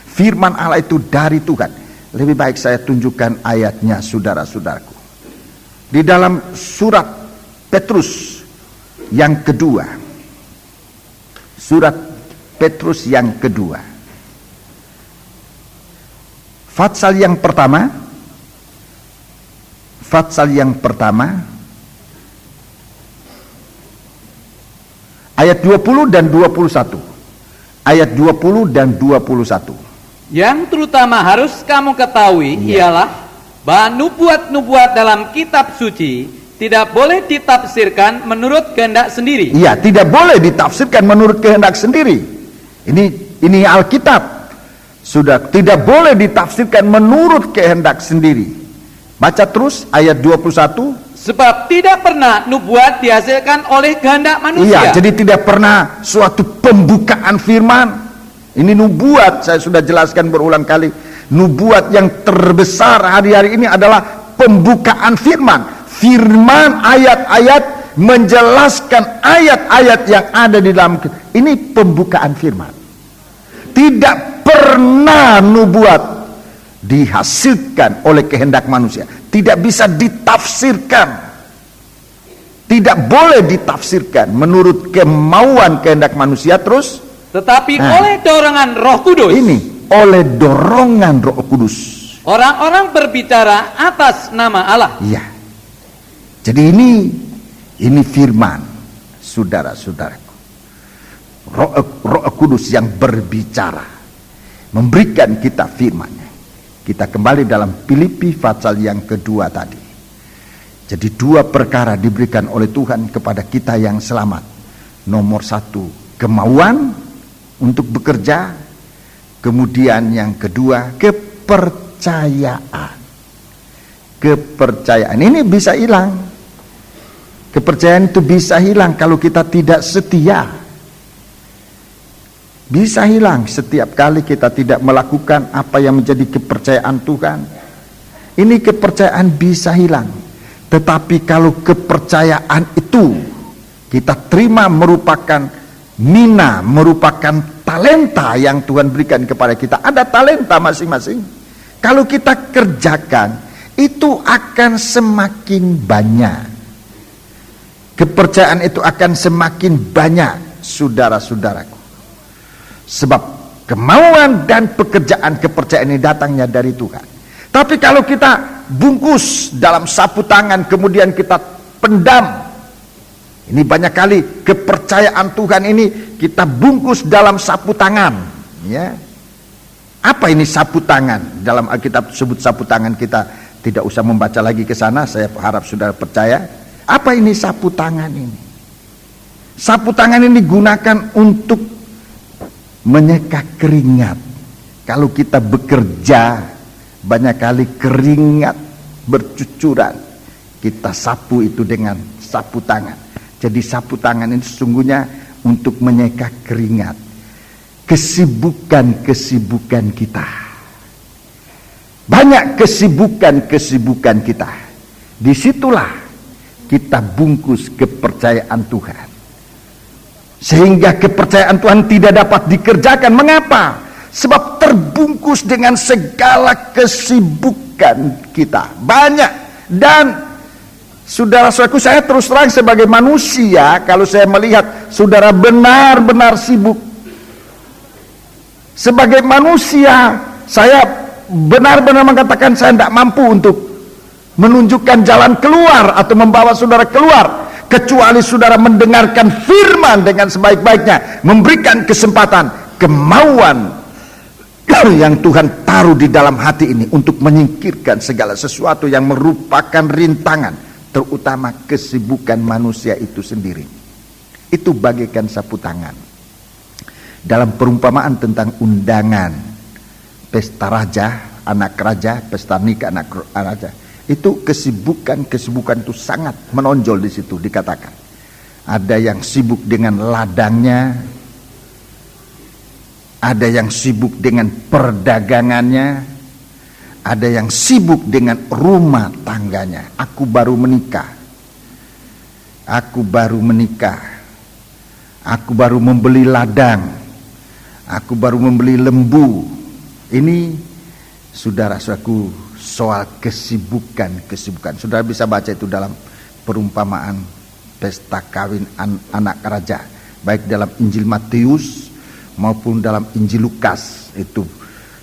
Firman Allah itu dari Tuhan. Lebih baik saya tunjukkan ayatnya, saudara-saudaraku. Di dalam surat Petrus yang kedua. Surat Petrus yang kedua. Fatsal yang pertama, ayat 20 dan 21. Ayat 20 dan 21. Yang terutama harus kamu ketahui ialah bahwa nubuat-nubuat dalam kitab suci tidak boleh ditafsirkan menurut kehendak sendiri. Iya, tidak boleh ditafsirkan menurut kehendak sendiri. Ini Alkitab. Sudah, tidak boleh ditafsirkan menurut kehendak sendiri. Baca terus ayat 21. Sebab tidak pernah nubuat dihasilkan oleh kehendak manusia. Iya, jadi tidak pernah suatu pembukaan firman. Ini nubuat, saya sudah jelaskan berulang kali. Nubuat yang terbesar hari-hari ini adalah pembukaan firman. Firman, ayat-ayat menjelaskan ayat-ayat yang ada di dalam. Ini pembukaan firman. Tidak pernah nubuat dihasilkan oleh kehendak manusia. Tidak bisa ditafsirkan. Tidak boleh ditafsirkan menurut kemauan kehendak manusia terus. Tetapi oleh dorongan Roh Kudus. Ini oleh dorongan Roh Kudus. Orang-orang berbicara atas nama Allah. Iya. Jadi ini firman, saudara-saudaraku. Roh Kudus yang berbicara, memberikan kita firman-Nya. Kita kembali dalam Filipi pasal yang kedua tadi. Jadi 2 perkara diberikan oleh Tuhan kepada kita yang selamat. Nomor 1, kemauan untuk bekerja. Kemudian yang kedua, kepercayaan. Kepercayaan ini bisa hilang. Kepercayaan itu bisa hilang kalau kita tidak setia. Bisa hilang setiap kali kita tidak melakukan apa yang menjadi kepercayaan Tuhan. Ini kepercayaan bisa hilang. Tetapi kalau kepercayaan itu kita terima merupakan mina, merupakan talenta yang Tuhan berikan kepada kita. Ada talenta masing-masing. Kalau kita kerjakan, itu akan semakin banyak. Kepercayaan itu akan semakin banyak, saudara-saudaraku. Sebab kemauan dan pekerjaan kepercayaan ini datangnya dari Tuhan. Tapi kalau kita bungkus dalam sapu tangan kemudian kita pendam, ini banyak kali kepercayaan Tuhan ini kita bungkus dalam sapu tangan, ya. Apa ini sapu tangan? Dalam Alkitab sebut sapu tangan, kita tidak usah membaca lagi ke sana, saya harap saudara percaya. Apa ini sapu tangan ini? Sapu tangan ini digunakan untuk menyeka keringat. Kalau kita bekerja, banyak kali keringat bercucuran, kita sapu itu dengan sapu tangan. Jadi sapu tangan ini sesungguhnya untuk menyeka keringat, kesibukan-kesibukan kita. Banyak kesibukan-kesibukan kita. Disitulah kita bungkus kepercayaan Tuhan. Sehingga kepercayaan Tuhan tidak dapat dikerjakan. Mengapa? Sebab terbungkus dengan segala kesibukan kita. Banyak. Dan saudara-saudaraku, saya terus terang sebagai manusia, kalau saya melihat saudara benar-benar sibuk, sebagai manusia saya benar-benar mengatakan saya tidak mampu untuk menunjukkan jalan keluar atau membawa saudara keluar, kecuali saudara mendengarkan firman dengan sebaik-baiknya, memberikan kesempatan, kemauan yang Tuhan taruh di dalam hati ini untuk menyingkirkan segala sesuatu yang merupakan rintangan, terutama kesibukan manusia itu sendiri. Itu bagaikan sapu tangan. Dalam perumpamaan tentang undangan pesta raja, anak raja, pesta nikah anak raja, itu kesibukan itu sangat menonjol di situ dikatakan. Ada yang sibuk dengan ladangnya, ada yang sibuk dengan perdagangannya, ada yang sibuk dengan rumah tangganya. Aku baru menikah, aku baru membeli ladang, aku baru membeli lembu. Ini saudara-saudaraku soal kesibukan. Saudara bisa baca itu dalam perumpamaan pesta kawin anak raja, baik dalam Injil Matius maupun dalam Injil Lukas. Itu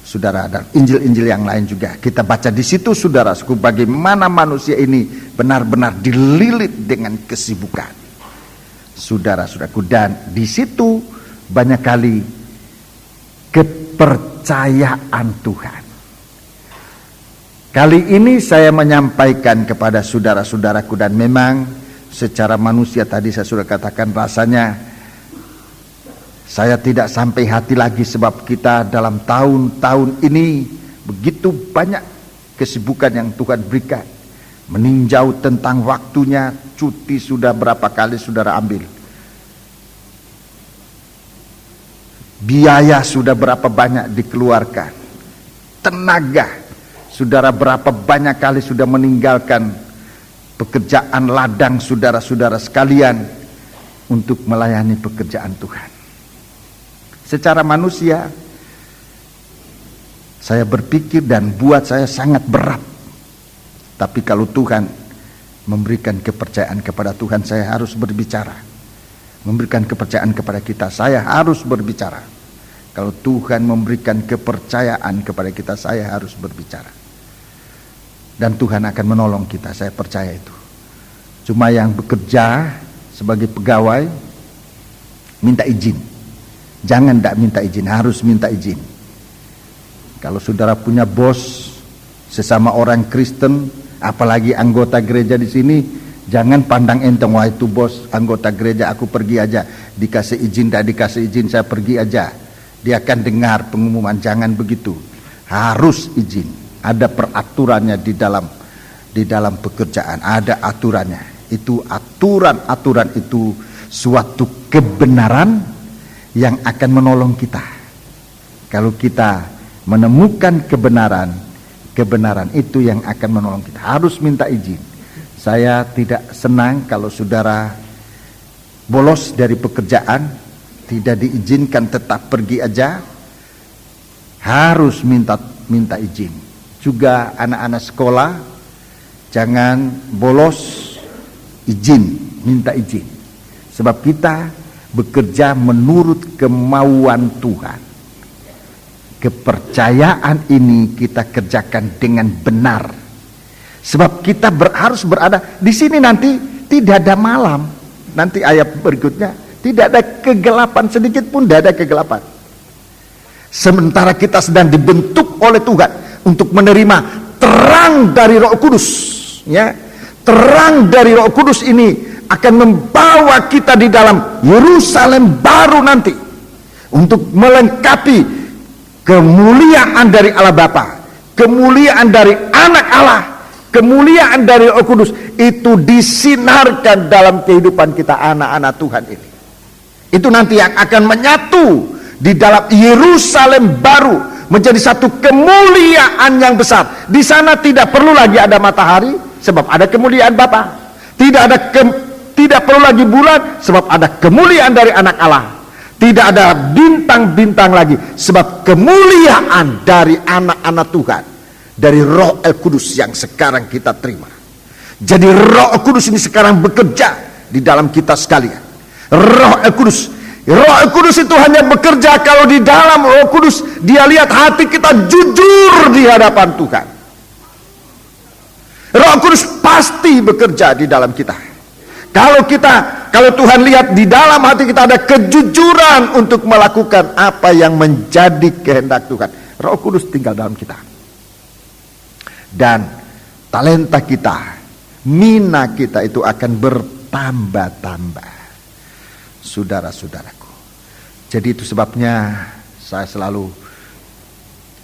saudara, dan Injil-Injil yang lain juga kita baca di situ, saudaraku, bagaimana manusia ini benar-benar dililit dengan kesibukan, saudara-saudaraku. Dan di situ banyak kali kepercayaan Tuhan. Kali ini saya menyampaikan kepada saudara-saudaraku, dan memang secara manusia tadi saya sudah katakan, rasanya saya tidak sampai hati lagi, sebab kita dalam tahun-tahun ini begitu banyak kesibukan yang Tuhan berikan. Meninjau tentang waktunya, cuti sudah berapa kali saudara ambil, biaya sudah berapa banyak dikeluarkan, tenaga saudara berapa banyak kali sudah meninggalkan pekerjaan ladang saudara-saudara sekalian untuk melayani pekerjaan Tuhan. Secara manusia saya berpikir dan buat saya sangat berat. Tapi kalau Tuhan memberikan kepercayaan kepada Tuhan, saya harus berbicara. Memberikan kepercayaan kepada kita, saya harus berbicara. Kalau Tuhan memberikan kepercayaan kepada kita, saya harus berbicara. Dan Tuhan akan menolong kita, saya percaya itu. Cuma yang bekerja sebagai pegawai minta izin. Jangan tidak minta izin, harus minta izin. Kalau saudara punya bos, sesama orang Kristen, apalagi anggota gereja di sini, jangan pandang enteng, wah itu bos anggota gereja, aku pergi aja, dikasih izin, tidak dikasih izin, saya pergi aja. Dia akan dengar pengumuman, jangan begitu. Harus izin, ada peraturannya di dalam pekerjaan, ada aturannya. Itu aturan itu suatu kebenaran yang akan menolong kita. Kalau kita menemukan kebenaran itu yang akan menolong kita. Harus minta izin. Saya tidak senang kalau saudara bolos dari pekerjaan, tidak diizinkan, tetap pergi aja. Harus minta izin. Juga anak-anak sekolah jangan bolos, izin, minta izin. Sebab kita bekerja menurut kemauan Tuhan. Kepercayaan ini kita kerjakan dengan benar. Sebab kita harus berada di sini, nanti tidak ada malam. Nanti ayat berikutnya tidak ada kegelapan, sedikit pun tidak ada kegelapan. Sementara kita sedang dibentuk oleh Tuhan untuk menerima terang dari Roh Kudus, ya. Terang dari Roh Kudus ini akan membawa kita di dalam Yerusalem baru nanti untuk melengkapi kemuliaan dari Allah Bapa, kemuliaan dari Anak Allah, kemuliaan dari Roh Kudus itu disinarkan dalam kehidupan kita anak-anak Tuhan ini. Itu nanti yang akan menyatu di dalam Yerusalem baru menjadi satu kemuliaan yang besar. Di sana tidak perlu lagi ada matahari sebab ada kemuliaan Bapa. Tidak perlu lagi bulan sebab ada kemuliaan dari Anak Allah. Tidak ada bintang-bintang lagi sebab kemuliaan dari anak-anak Tuhan, dari Roh Kudus yang sekarang kita terima. Jadi Roh Kudus ini sekarang bekerja di dalam kita sekalian. Roh Kudus itu hanya bekerja kalau di dalam Roh Kudus dia lihat hati kita jujur di hadapan Tuhan. Roh Kudus pasti bekerja di dalam kita. Kalau Tuhan lihat di dalam hati kita ada kejujuran untuk melakukan apa yang menjadi kehendak Tuhan, Roh Kudus tinggal dalam kita. Dan talenta kita, mina kita itu akan bertambah-tambah. Saudara-saudaraku. Jadi itu sebabnya saya selalu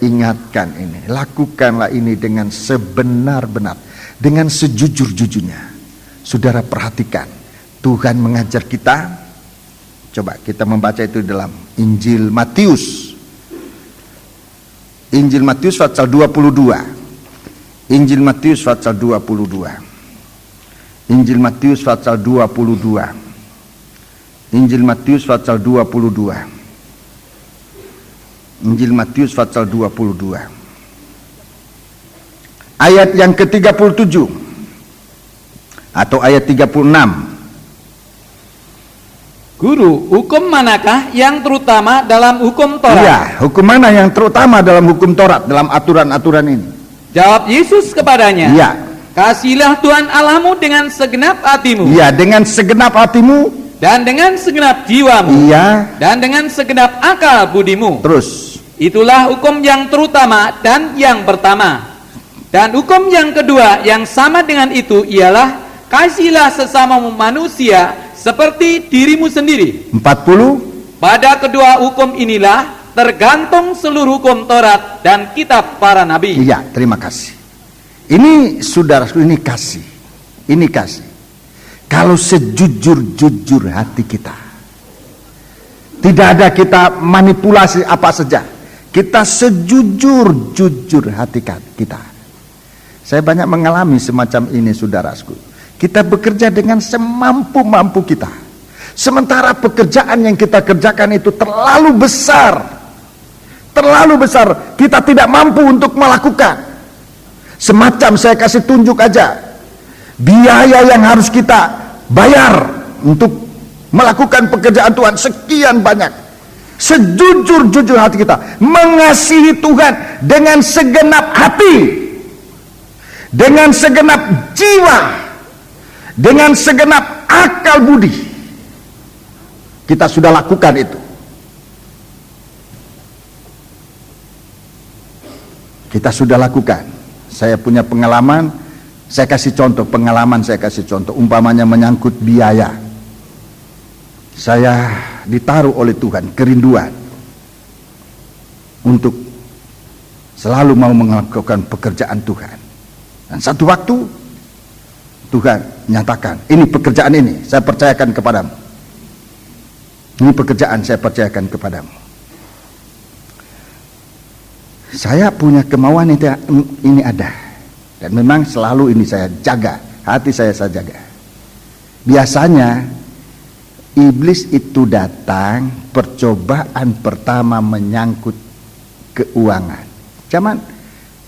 ingatkan ini. Lakukanlah ini dengan sebenar-benar, dengan sejujur-jujurnya. Saudara perhatikan, Tuhan mengajar kita. Coba kita membaca itu dalam Injil Matius. Injil Matius pasal 22. Injil Matius pasal 22. Injil Matius pasal 22. Injil Matius pasal 22. Injil Matius pasal 22. Ayat yang ke-37 atau ayat 36. Guru, hukum manakah yang terutama dalam hukum Taurat? Iya, hukum mana yang terutama dalam hukum Taurat, dalam aturan-aturan ini? Jawab Yesus kepadanya. Iya. Kasihlah Tuhan Allahmu dengan segenap hatimu. Iya, dengan segenap hatimu. Dan dengan segenap jiwamu. Iya. Dan dengan segenap akal budimu. Terus. Itulah hukum yang terutama dan yang pertama. Dan hukum yang kedua yang sama dengan itu ialah kasihlah sesamamu manusia seperti dirimu sendiri. 40. Pada kedua hukum inilah tergantung seluruh hukum Taurat dan kitab para nabi. Iya, terima kasih. Ini saudaraku, ini kasih. Ini kasih. Kalau sejujur-jujur hati kita, tidak ada kita manipulasi apa saja, kita sejujur-jujur hati kita. Saya banyak mengalami semacam ini, saudaraku. Kita bekerja dengan semampu-mampu kita, sementara pekerjaan yang kita kerjakan itu terlalu besar, kita tidak mampu untuk melakukan. Semacam saya kasih tunjuk aja, biaya yang harus kita bayar untuk melakukan pekerjaan Tuhan sekian banyak. Sejujur-jujur hati kita mengasihi Tuhan dengan segenap hati, dengan segenap jiwa, dengan segenap akal budi. Kita sudah lakukan itu. Kita sudah lakukan. Saya punya pengalaman, saya kasih contoh, umpamanya menyangkut biaya. Saya ditaruh oleh Tuhan kerinduan untuk selalu mau melakukan pekerjaan Tuhan. Dan satu waktu Tuhan nyatakan, ini pekerjaan ini saya percayakan kepadamu. Ini pekerjaan saya percayakan kepadamu. Saya punya kemauan ini ada. Dan memang selalu ini saya jaga. Hati saya jaga. Biasanya iblis itu datang, percobaan pertama menyangkut keuangan.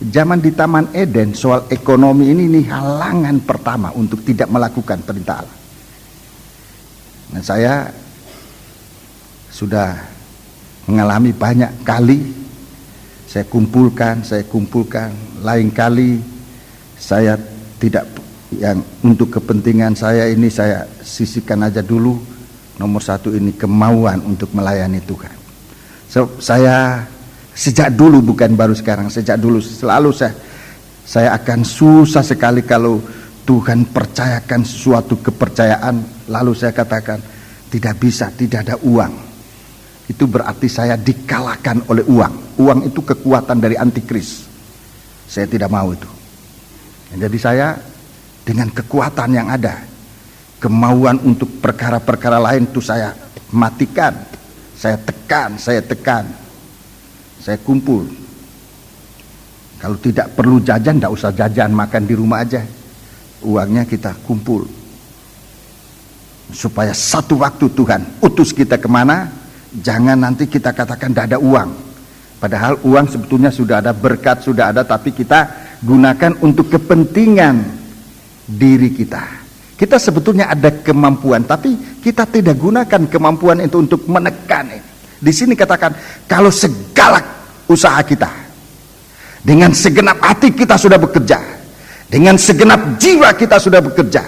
Zaman di Taman Eden, soal ekonomi ini halangan pertama untuk tidak melakukan perintah Allah. Nah, saya sudah mengalami banyak kali, saya kumpulkan, lain kali saya tidak, yang untuk kepentingan saya ini saya sisihkan aja dulu. Nomor satu ini kemauan untuk melayani Tuhan. Saya sejak dulu, bukan baru sekarang, sejak dulu selalu saya akan susah sekali kalau Tuhan percayakan suatu kepercayaan lalu saya katakan tidak bisa, tidak ada uang. Itu berarti saya dikalahkan oleh uang. Uang itu kekuatan dari antikris. Saya tidak mau itu. Jadi saya dengan kekuatan yang ada, kemauan untuk perkara-perkara lain itu saya matikan. Saya tekan, saya kumpul. Kalau tidak perlu jajan, tidak usah jajan, makan di rumah aja. Uangnya kita kumpul. Supaya satu waktu Tuhan utus kita kemana, jangan nanti kita katakan tidak ada uang. Padahal uang sebetulnya sudah ada, berkat sudah ada, tapi kita gunakan untuk kepentingan diri kita. Kita sebetulnya ada kemampuan, tapi kita tidak gunakan kemampuan itu untuk menekan ini. Di sini katakan, kalau segala usaha kita, dengan segenap hati kita sudah bekerja, dengan segenap jiwa kita sudah bekerja,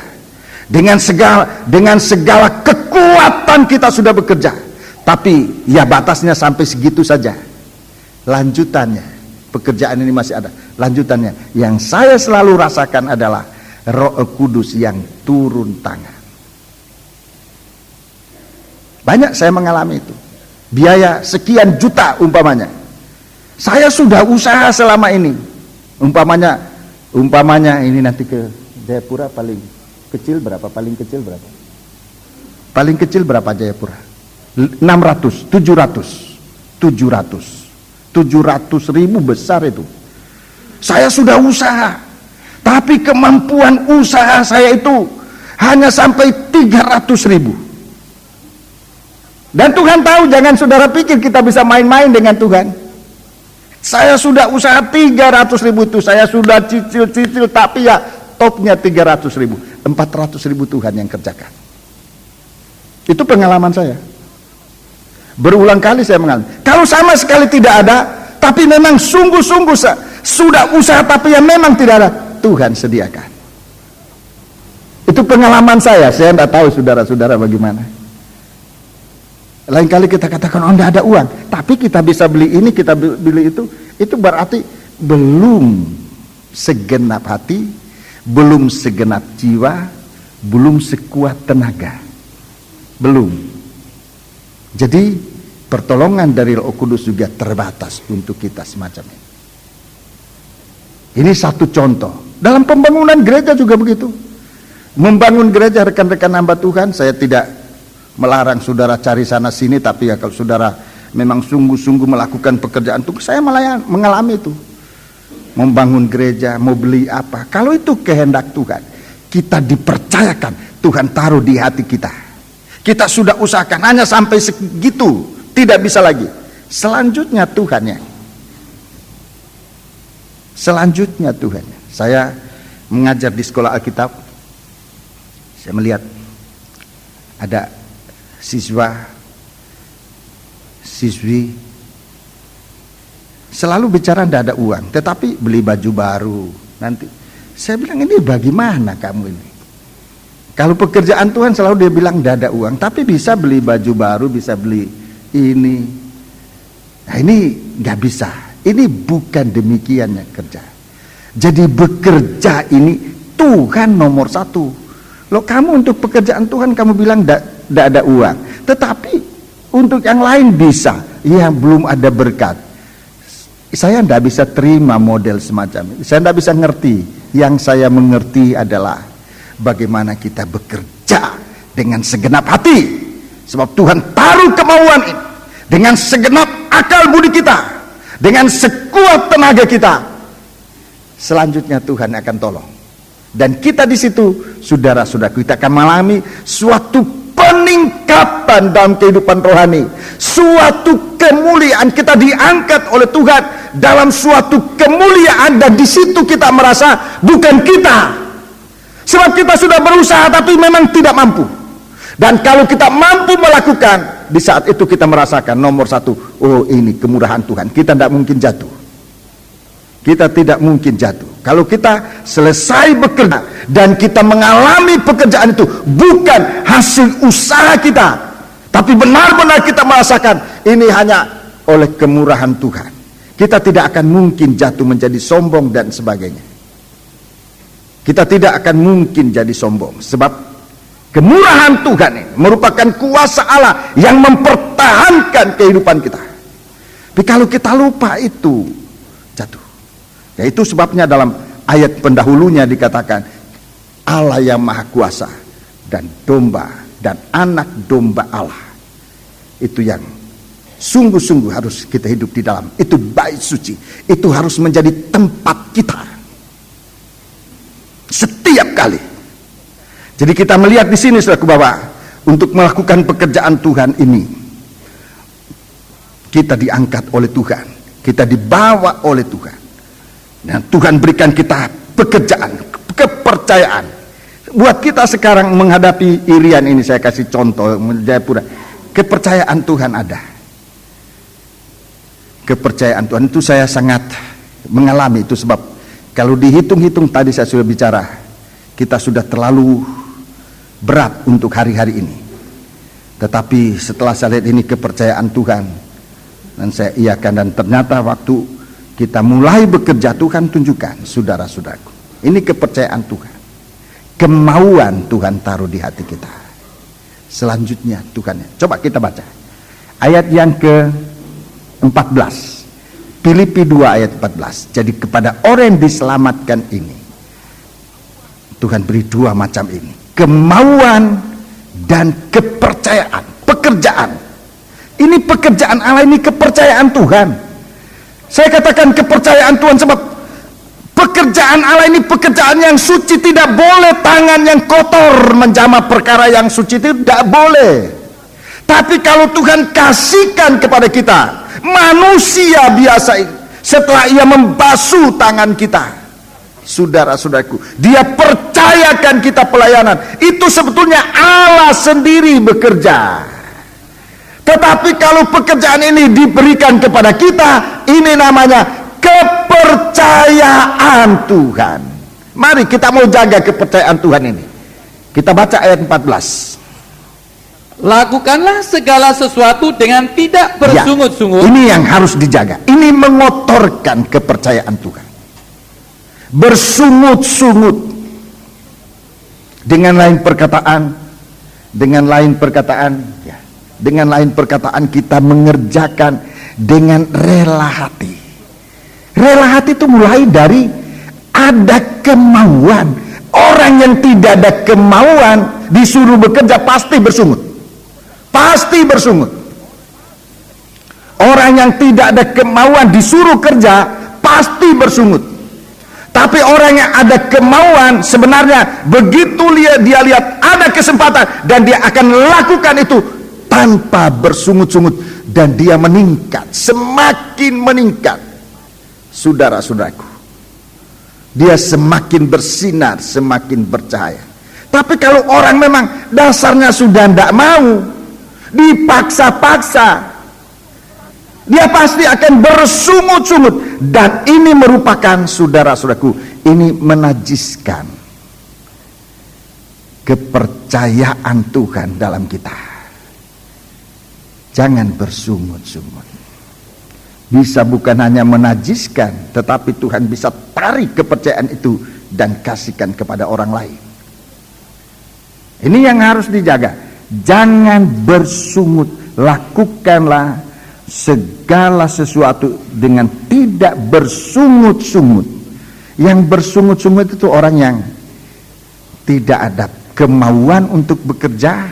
dengan segala kekuatan kita sudah bekerja, tapi ya batasnya sampai segitu saja. Lanjutannya, pekerjaan ini masih ada. Lanjutannya, yang saya selalu rasakan adalah Roh Kudus yang turun tangan. Banyak saya mengalami itu. Biaya sekian juta umpamanya. Saya sudah usaha selama ini. Umpamanya ini nanti ke Jayapura paling kecil berapa? Paling kecil berapa? Paling kecil berapa Jayapura? 600, 700 ribu besar itu. Saya sudah usaha, tapi kemampuan usaha saya itu hanya sampai 300 ribu. Dan Tuhan tahu, jangan saudara pikir kita bisa main-main dengan Tuhan. Saya sudah usaha 300 ribu itu, saya sudah cicil-cicil, tapi ya topnya 300 ribu. 400 ribu Tuhan yang kerjakan. Itu pengalaman saya. Berulang kali saya mengalami. Kalau sama sekali tidak ada, tapi memang sungguh-sungguh sudah usaha, tapi yang memang tidak ada, Tuhan sediakan. Itu pengalaman saya tidak tahu saudara-saudara bagaimana. Lain kali kita katakan, oh tidak ada uang, tapi kita bisa beli ini, kita beli itu berarti belum segenap hati, belum segenap jiwa, belum sekuat tenaga, belum. Jadi pertolongan dari Roh Kudus juga terbatas untuk kita semacam ini. Ini satu contoh. Dalam pembangunan gereja juga begitu. Membangun gereja, rekan-rekan hamba Tuhan, saya tidak melarang saudara cari sana sini, tapi ya kalau saudara memang sungguh-sungguh melakukan pekerjaan itu, saya mengalami itu. Membangun gereja, mau beli apa, kalau itu kehendak Tuhan, kita dipercayakan, Tuhan taruh di hati kita. Kita sudah usahakan, hanya sampai segitu, tidak bisa lagi. Selanjutnya Tuhannya. Saya mengajar di sekolah Alkitab. Saya melihat ada siswi selalu bicara tidak ada uang, tetapi beli baju baru, nanti Saya bilang, ini bagaimana kamu ini? Kalau pekerjaan Tuhan selalu dia bilang tidak ada uang, tapi bisa beli baju baru, bisa beli ini. Nah ini nggak bisa. Ini bukan demikiannya kerja. Jadi bekerja ini Tuhan nomor satu. Loh, kamu untuk pekerjaan Tuhan kamu bilang tidak ada uang, tetapi untuk yang lain bisa. Ya, belum ada berkat. Saya tidak bisa terima model semacam ini. Saya tidak bisa ngerti. Yang saya mengerti adalah bagaimana kita bekerja dengan segenap hati. Sebab Tuhan taruh kemauan ini dengan segenap akal budi kita, dengan sekuat tenaga kita. Selanjutnya Tuhan akan tolong. Dan kita di situ, saudara-saudara, kita akan mengalami suatu peningkatan dalam kehidupan rohani, suatu kemuliaan. Kita diangkat oleh Tuhan dalam suatu kemuliaan, dan di situ kita merasa bukan kita, sebab kita sudah berusaha tapi memang tidak mampu. Dan kalau kita mampu melakukan, di saat itu kita merasakan nomor satu, oh ini kemurahan Tuhan. Kita tidak mungkin jatuh. Kita tidak mungkin jatuh kalau kita selesai bekerja dan kita mengalami pekerjaan itu bukan hasil usaha kita, tapi benar-benar kita merasakan ini hanya oleh kemurahan Tuhan. Kita tidak akan mungkin jatuh menjadi sombong dan sebagainya. Kita tidak akan mungkin jadi sombong, sebab kemurahan Tuhan ini merupakan kuasa Allah yang mempertahankan kehidupan kita. Tapi kalau kita lupa itu, jatuh. Yaitu sebabnya dalam ayat pendahulunya dikatakan Allah yang maha kuasa dan domba dan anak domba Allah. Itu yang sungguh-sungguh harus kita hidup di dalam. Itu bait suci. Itu harus menjadi tempat kita setiap kali. Jadi kita melihat di sini, saudaraku, bahwa untuk melakukan pekerjaan Tuhan ini kita diangkat oleh Tuhan, kita dibawa oleh Tuhan. Dan Tuhan berikan kita pekerjaan, kepercayaan. Buat kita sekarang menghadapi Irian ini, saya kasih contoh Jayapura. Kepercayaan Tuhan ada. Kepercayaan Tuhan itu saya sangat mengalami itu, sebab kalau dihitung-hitung tadi saya sudah bicara, kita sudah terlalu berat untuk hari-hari ini. Tetapi setelah saya lihat ini kepercayaan Tuhan, dan saya iakan, dan ternyata waktu kita mulai bekerja, Tuhan tunjukkan, saudara-saudaraku, ini kepercayaan Tuhan, kemauan Tuhan taruh di hati kita. Selanjutnya Tuhan, coba kita baca ayat yang ke-14, Filipi 2 ayat 14. Jadi kepada orang yang diselamatkan ini, Tuhan beri dua macam ini, kemauan dan kepercayaan, pekerjaan. Ini pekerjaan Allah, ini kepercayaan Tuhan. Saya katakan kepercayaan Tuhan sebab pekerjaan Allah ini pekerjaan yang suci. Tidak boleh tangan yang kotor menjamah perkara yang suci, itu tidak boleh. Tapi kalau Tuhan kasihkan kepada kita manusia biasa ini, setelah ia membasuh tangan kita, saudara-saudaraku, dia percayakan kita pelayanan, itu sebetulnya Allah sendiri bekerja. Tetapi kalau pekerjaan ini diberikan kepada kita, ini namanya kepercayaan Tuhan. Mari kita mau jaga kepercayaan Tuhan ini. Kita baca ayat 14. Lakukanlah segala sesuatu dengan tidak bersungut-sungut. Ya, ini yang harus dijaga. Ini mengotorkan kepercayaan Tuhan. Bersungut-sungut. Dengan lain perkataan kita mengerjakan dengan rela hati. Rela hati itu mulai dari ada kemauan. Orang yang tidak ada kemauan disuruh bekerja pasti bersungut. Pasti bersungut. Orang yang tidak ada kemauan disuruh kerja pasti bersungut. Tapi orang yang ada kemauan, sebenarnya begitu dia lihat ada kesempatan, dan dia akan lakukan itu tanpa bersungut-sungut, dan dia meningkat, semakin meningkat. Saudara-saudaraku, dia semakin bersinar, semakin bercahaya. Tapi kalau orang memang dasarnya sudah tidak mau, dipaksa-paksa, Dia pasti akan bersungut-sungut. Dan ini merupakan, saudara-saudaraku, ini menajiskan kepercayaan Tuhan dalam kita. Jangan bersungut-sungut. Bisa bukan hanya menajiskan, tetapi Tuhan bisa tarik kepercayaan itu dan kasihkan kepada orang lain. Ini yang harus dijaga. Jangan bersungut. Lakukanlah segala sesuatu dengan tidak bersungut-sungut. Yang bersungut-sungut itu orang yang tidak ada kemauan untuk bekerja,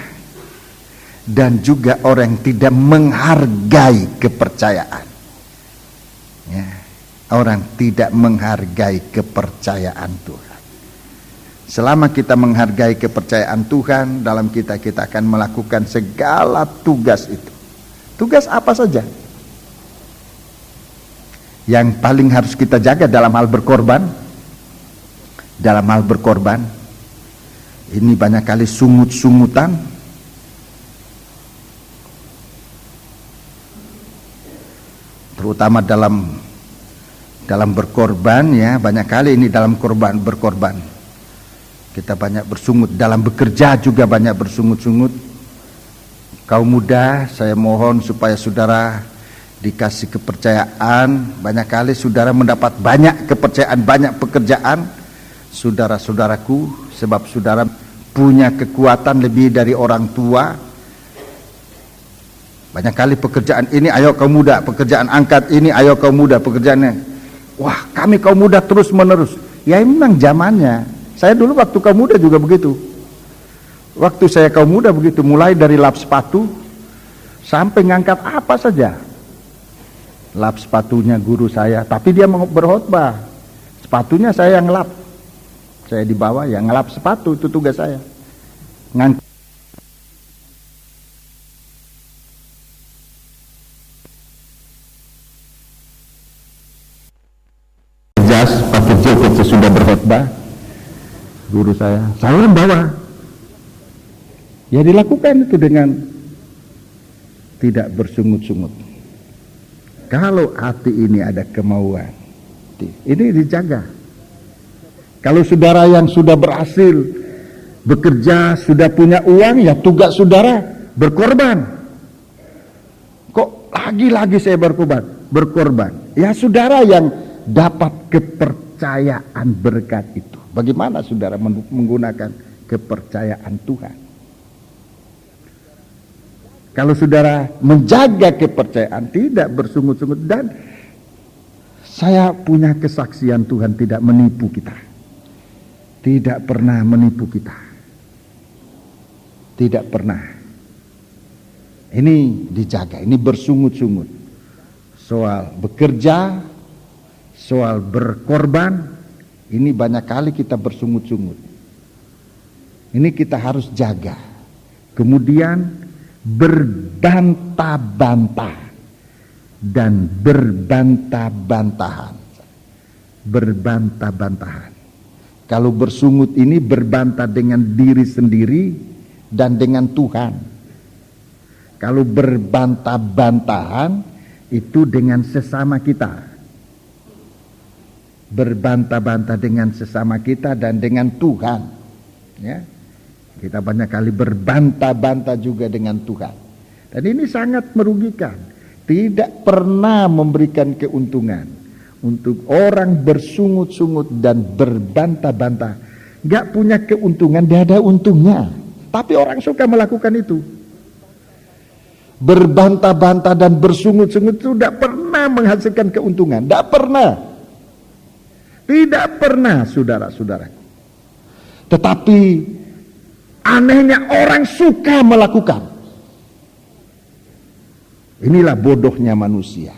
dan juga orang yang tidak menghargai kepercayaan. Ya, orang tidak menghargai kepercayaan Tuhan. Selama kita menghargai kepercayaan Tuhan dalam kita akan melakukan segala tugas itu. Tugas apa saja? Yang paling harus kita jaga dalam hal berkorban. Dalam hal berkorban, ini banyak kali sungut-sungutan. Terutama dalam berkorban, ya, banyak kali ini dalam berkorban kita banyak bersungut. Dalam bekerja juga banyak bersungut-sungut. Kaum muda, saya mohon supaya saudara dikasih kepercayaan. Banyak kali saudara mendapat banyak kepercayaan, banyak pekerjaan, saudara-saudaraku, sebab saudara punya kekuatan lebih dari orang tua. Banyak kali pekerjaan ini, ayo kaum muda, pekerjaan angkat ini, ayo kaum muda, pekerjaannya. Wah, kami kaum muda terus menerus. Ya memang zamannya. Saya dulu waktu kaum muda juga begitu. Waktu saya kaum muda begitu, mulai dari lap sepatu sampai ngangkat apa saja. Lap sepatunya guru saya, tapi dia mau berkhotbah. Sepatunya saya yang lap. Saya di bawah, yang ngelap sepatu, itu tugas saya. Ngangkat jas, pakai jaket sesudah berkhotbah. Guru saya bawa. Ya dilakukan itu dengan tidak bersungut-sungut. Kalau hati ini ada kemauan, ini dijaga. Kalau saudara yang sudah berhasil bekerja, sudah punya uang, ya tugas saudara berkorban. Kok lagi-lagi saya berkorban? Ya saudara yang dapat kepercayaan berkat itu. Bagaimana saudara menggunakan kepercayaan Tuhan? Kalau saudara menjaga kepercayaan, tidak bersungut-sungut, dan saya punya kesaksian Tuhan tidak menipu kita. Tidak pernah menipu kita. Tidak pernah. Ini dijaga, ini bersungut-sungut. Soal bekerja, soal berkorban, ini banyak kali kita bersungut-sungut. Ini kita harus jaga. Kemudian berbantah-bantah dan berbantah-bantahan. Berbantah-bantahan. Kalau bersungut ini berbantah dengan diri sendiri dan dengan Tuhan. Kalau berbantah-bantahan itu dengan sesama kita. Berbantah-bantah dengan sesama kita dan dengan Tuhan. Ya. Kita banyak kali berbantah-bantah juga dengan Tuhan. Dan ini sangat merugikan. Tidak pernah memberikan keuntungan. Untuk orang bersungut-sungut dan berbantah-bantah, gak punya keuntungan, dia ada untungnya. Tapi orang suka melakukan itu. Berbantah-bantah dan bersungut-sungut itu tidak pernah menghasilkan keuntungan. Tidak pernah. Tidak pernah, saudara-saudara. Tetapi anehnya orang suka melakukan. Inilah bodohnya manusia.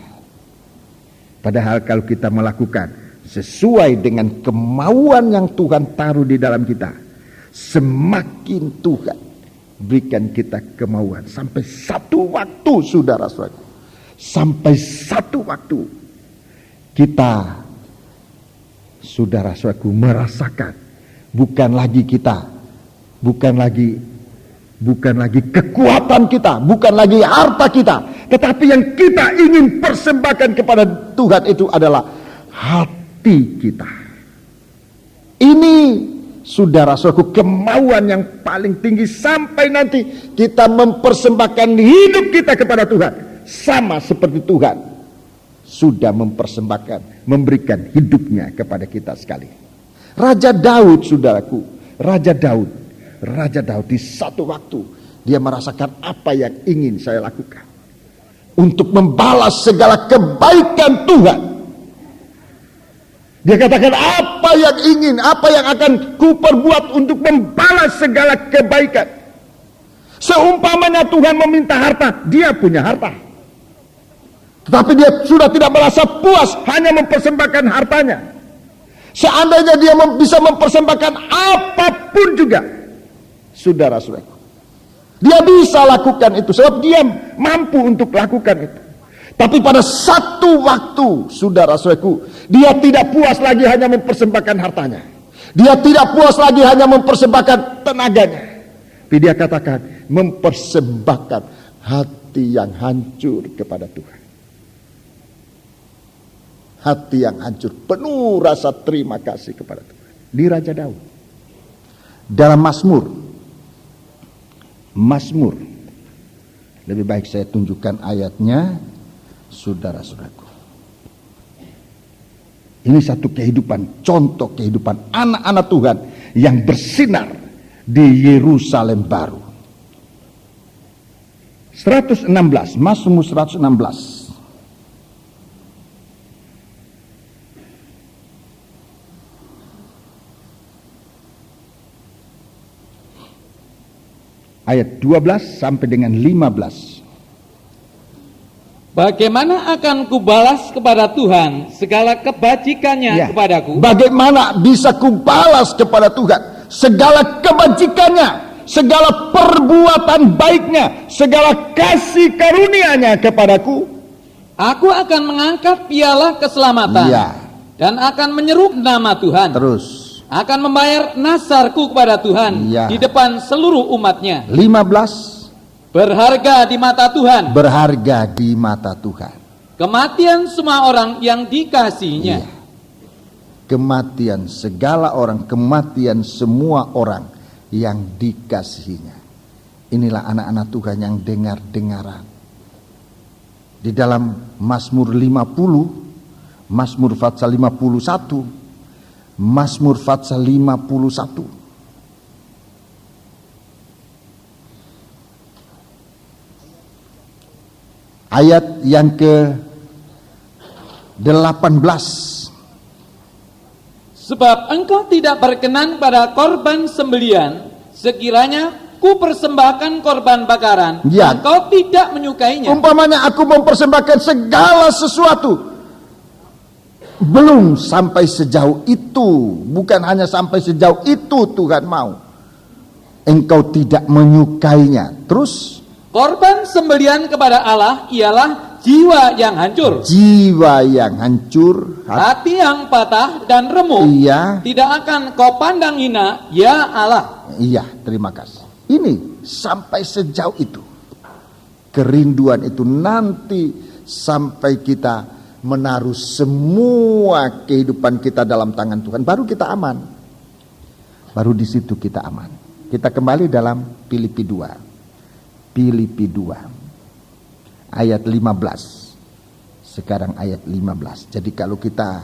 Padahal kalau kita melakukan sesuai dengan kemauan yang Tuhan taruh di dalam kita, semakin Tuhan berikan kita kemauan. Sampai satu waktu, saudara-saudara, sampai satu waktu kita, saudara-saudaraku, merasakan bukan lagi kekuatan kita, bukan lagi harta kita, Tetapi yang kita ingin persembahkan kepada Tuhan itu adalah hati kita. Ini, saudara-saudaraku, kemauan yang paling tinggi sampai nanti kita mempersembahkan hidup kita kepada Tuhan. Sama seperti Tuhan sudah mempersembahkan, memberikan hidupnya kepada kita sekali. Raja Daud, saudaraku, Raja Daud di satu waktu dia merasakan apa yang ingin saya lakukan untuk membalas segala kebaikan Tuhan. Dia katakan, apa yang akan kuperbuat untuk membalas segala kebaikan. Seumpamanya Tuhan meminta harta, dia punya harta. Tetapi dia sudah tidak merasa puas hanya mempersembahkan hartanya. Seandainya dia bisa mempersembahkan apapun juga, saudara-saudara, dia bisa lakukan itu sebab dia mampu untuk lakukan itu. Tapi pada satu waktu, saudara-saudaraku, dia tidak puas lagi hanya mempersembahkan hartanya. Dia tidak puas lagi hanya mempersembahkan tenaganya. Tapi dia katakan, mempersembahkan hati yang hancur kepada Tuhan. Hati yang hancur, penuh rasa terima kasih kepada Tuhan. Di Raja Daud. Dalam Mazmur, lebih baik saya tunjukkan ayatnya, saudara-saudaraku. Ini satu kehidupan, contoh kehidupan anak-anak Tuhan yang bersinar di Yerusalem baru. 116, Mazmur 116. Ayat 12 sampai dengan 15. Bagaimana akan kubalas kepada Tuhan segala kebajikannya kepadaku? Bagaimana bisa kubalas kepada Tuhan segala kebajikannya, segala perbuatan baiknya, segala kasih karunia-Nya kepadaku? Aku akan mengangkat piala keselamatan dan akan menyeru nama Tuhan. Terus akan membayar nasarku kepada Tuhan di depan seluruh umatnya. 15. Berharga di mata Tuhan. Berharga di mata Tuhan. Kematian semua orang yang dikasihinya. Kematian segala orang, kematian semua orang yang dikasihinya. Inilah anak-anak Tuhan yang dengar-dengaran. Di dalam Mazmur 50, Mazmur Fatsal 51, Mazmur Fatsal 51. Ayat yang ke-18. Sebab engkau tidak berkenan pada korban sembelian, sekiranya ku persembahkan korban bakaran, engkau tidak menyukainya. Umpamanya aku mempersembahkan segala sesuatu, belum sampai sejauh itu, bukan hanya sampai sejauh itu Tuhan mau, engkau tidak menyukainya. Terus korban sembelian kepada Allah ialah jiwa yang hancur. Jiwa yang hancur, hati yang patah dan remuk. Tidak akan kau pandang hina, ya Allah. Iya, terima kasih. Ini sampai sejauh itu. Kerinduan itu nanti sampai kita menaruh semua kehidupan kita dalam tangan Tuhan, baru kita aman. Baru di situ kita aman. Kita kembali dalam Filipi 2. Filipi 2 ayat 15. Sekarang ayat 15. Jadi kalau kita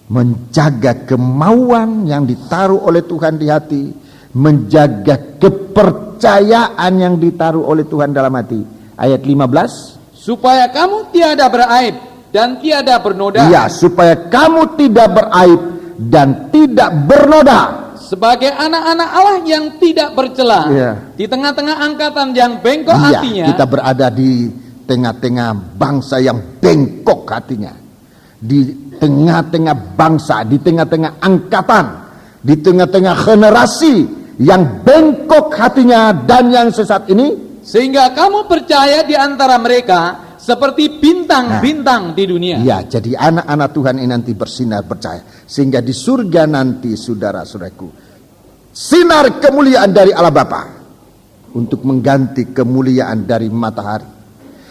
menjaga kemauan yang ditaruh oleh Tuhan di hati, menjaga kepercayaan yang ditaruh oleh Tuhan dalam hati. Ayat 15. Supaya kamu tiada beraib dan tiada bernoda. Ya, supaya kamu tidak beraib dan tidak bernoda. Sebagai anak-anak Allah yang tidak bercela, di tengah-tengah angkatan yang bengkok hatinya. Kita berada di tengah-tengah bangsa yang bengkok hatinya. Di tengah-tengah bangsa, di tengah-tengah angkatan, di tengah-tengah generasi yang bengkok hatinya dan yang sesat ini. Sehingga kamu percaya di antara mereka seperti bintang-bintang di dunia. Ya, jadi anak-anak Tuhan ini nanti bersinar percaya. Sehingga di surga nanti, saudara-saudaraku, sinar kemuliaan dari Allah Bapa untuk mengganti kemuliaan dari matahari.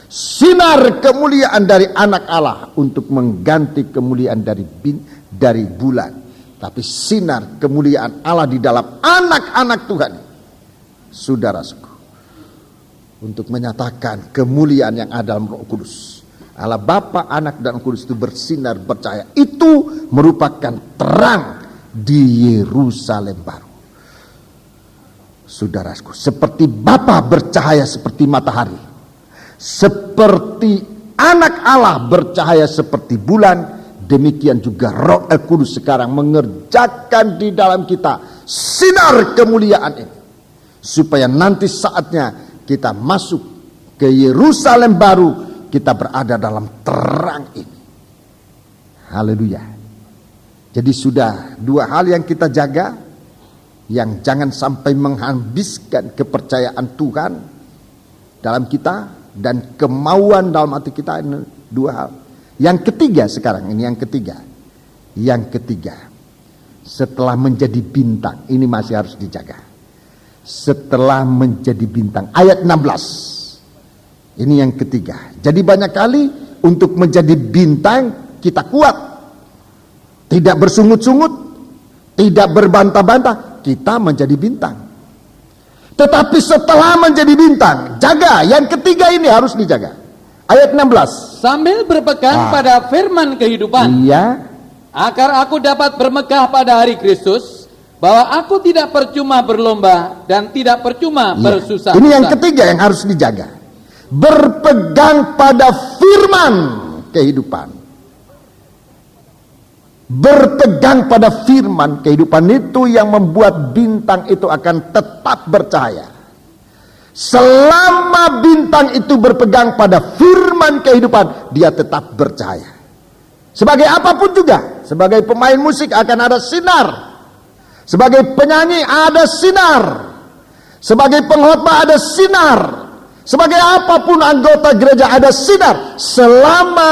Sinar kemuliaan dari anak Allah untuk mengganti kemuliaan dari bulan. Tapi sinar kemuliaan Allah di dalam anak-anak Tuhan, saudaraku, untuk menyatakan kemuliaan yang ada dalam Roh Kudus. Allah Bapa, Anak, dan Roh Kudus itu bersinar bercahaya. Itu merupakan terang di Yerusalem baru. Saudaraku, seperti Bapa bercahaya seperti matahari, seperti anak Allah bercahaya seperti bulan, demikian juga Roh Kudus sekarang mengerjakan di dalam kita sinar kemuliaan ini, supaya nanti saatnya kita masuk ke Yerusalem baru, kita berada dalam terang ini. Haleluya. Jadi sudah dua hal yang kita jaga, yang jangan sampai menghabiskan kepercayaan Tuhan dalam kita dan kemauan dalam hati kita, ini dua hal. Yang ketiga sekarang, ini yang ketiga. Yang ketiga, setelah menjadi bintang, ini masih harus dijaga. Setelah menjadi bintang, ayat 16. Ini yang ketiga. Jadi banyak kali untuk menjadi bintang kita kuat, tidak bersungut-sungut, tidak berbantah-bantah, kita menjadi bintang. Tetapi setelah menjadi bintang, jaga. Yang ketiga ini harus dijaga. Ayat 16. Sambil berpegang pada firman kehidupan, Iya. agar aku dapat bermegah pada hari Kristus, bahwa aku tidak percuma berlomba dan tidak percuma bersusah. Ini yang ketiga yang harus dijaga. Berpegang pada firman kehidupan. Berpegang pada firman kehidupan itu yang membuat bintang itu akan tetap bercahaya. Selama bintang itu berpegang pada firman kehidupan, dia tetap bercahaya. Sebagai apapun juga, sebagai pemain musik akan ada sinar, sebagai penyanyi ada sinar, sebagai pengkhotbah ada sinar, sebagai apapun anggota gereja ada sinar, selama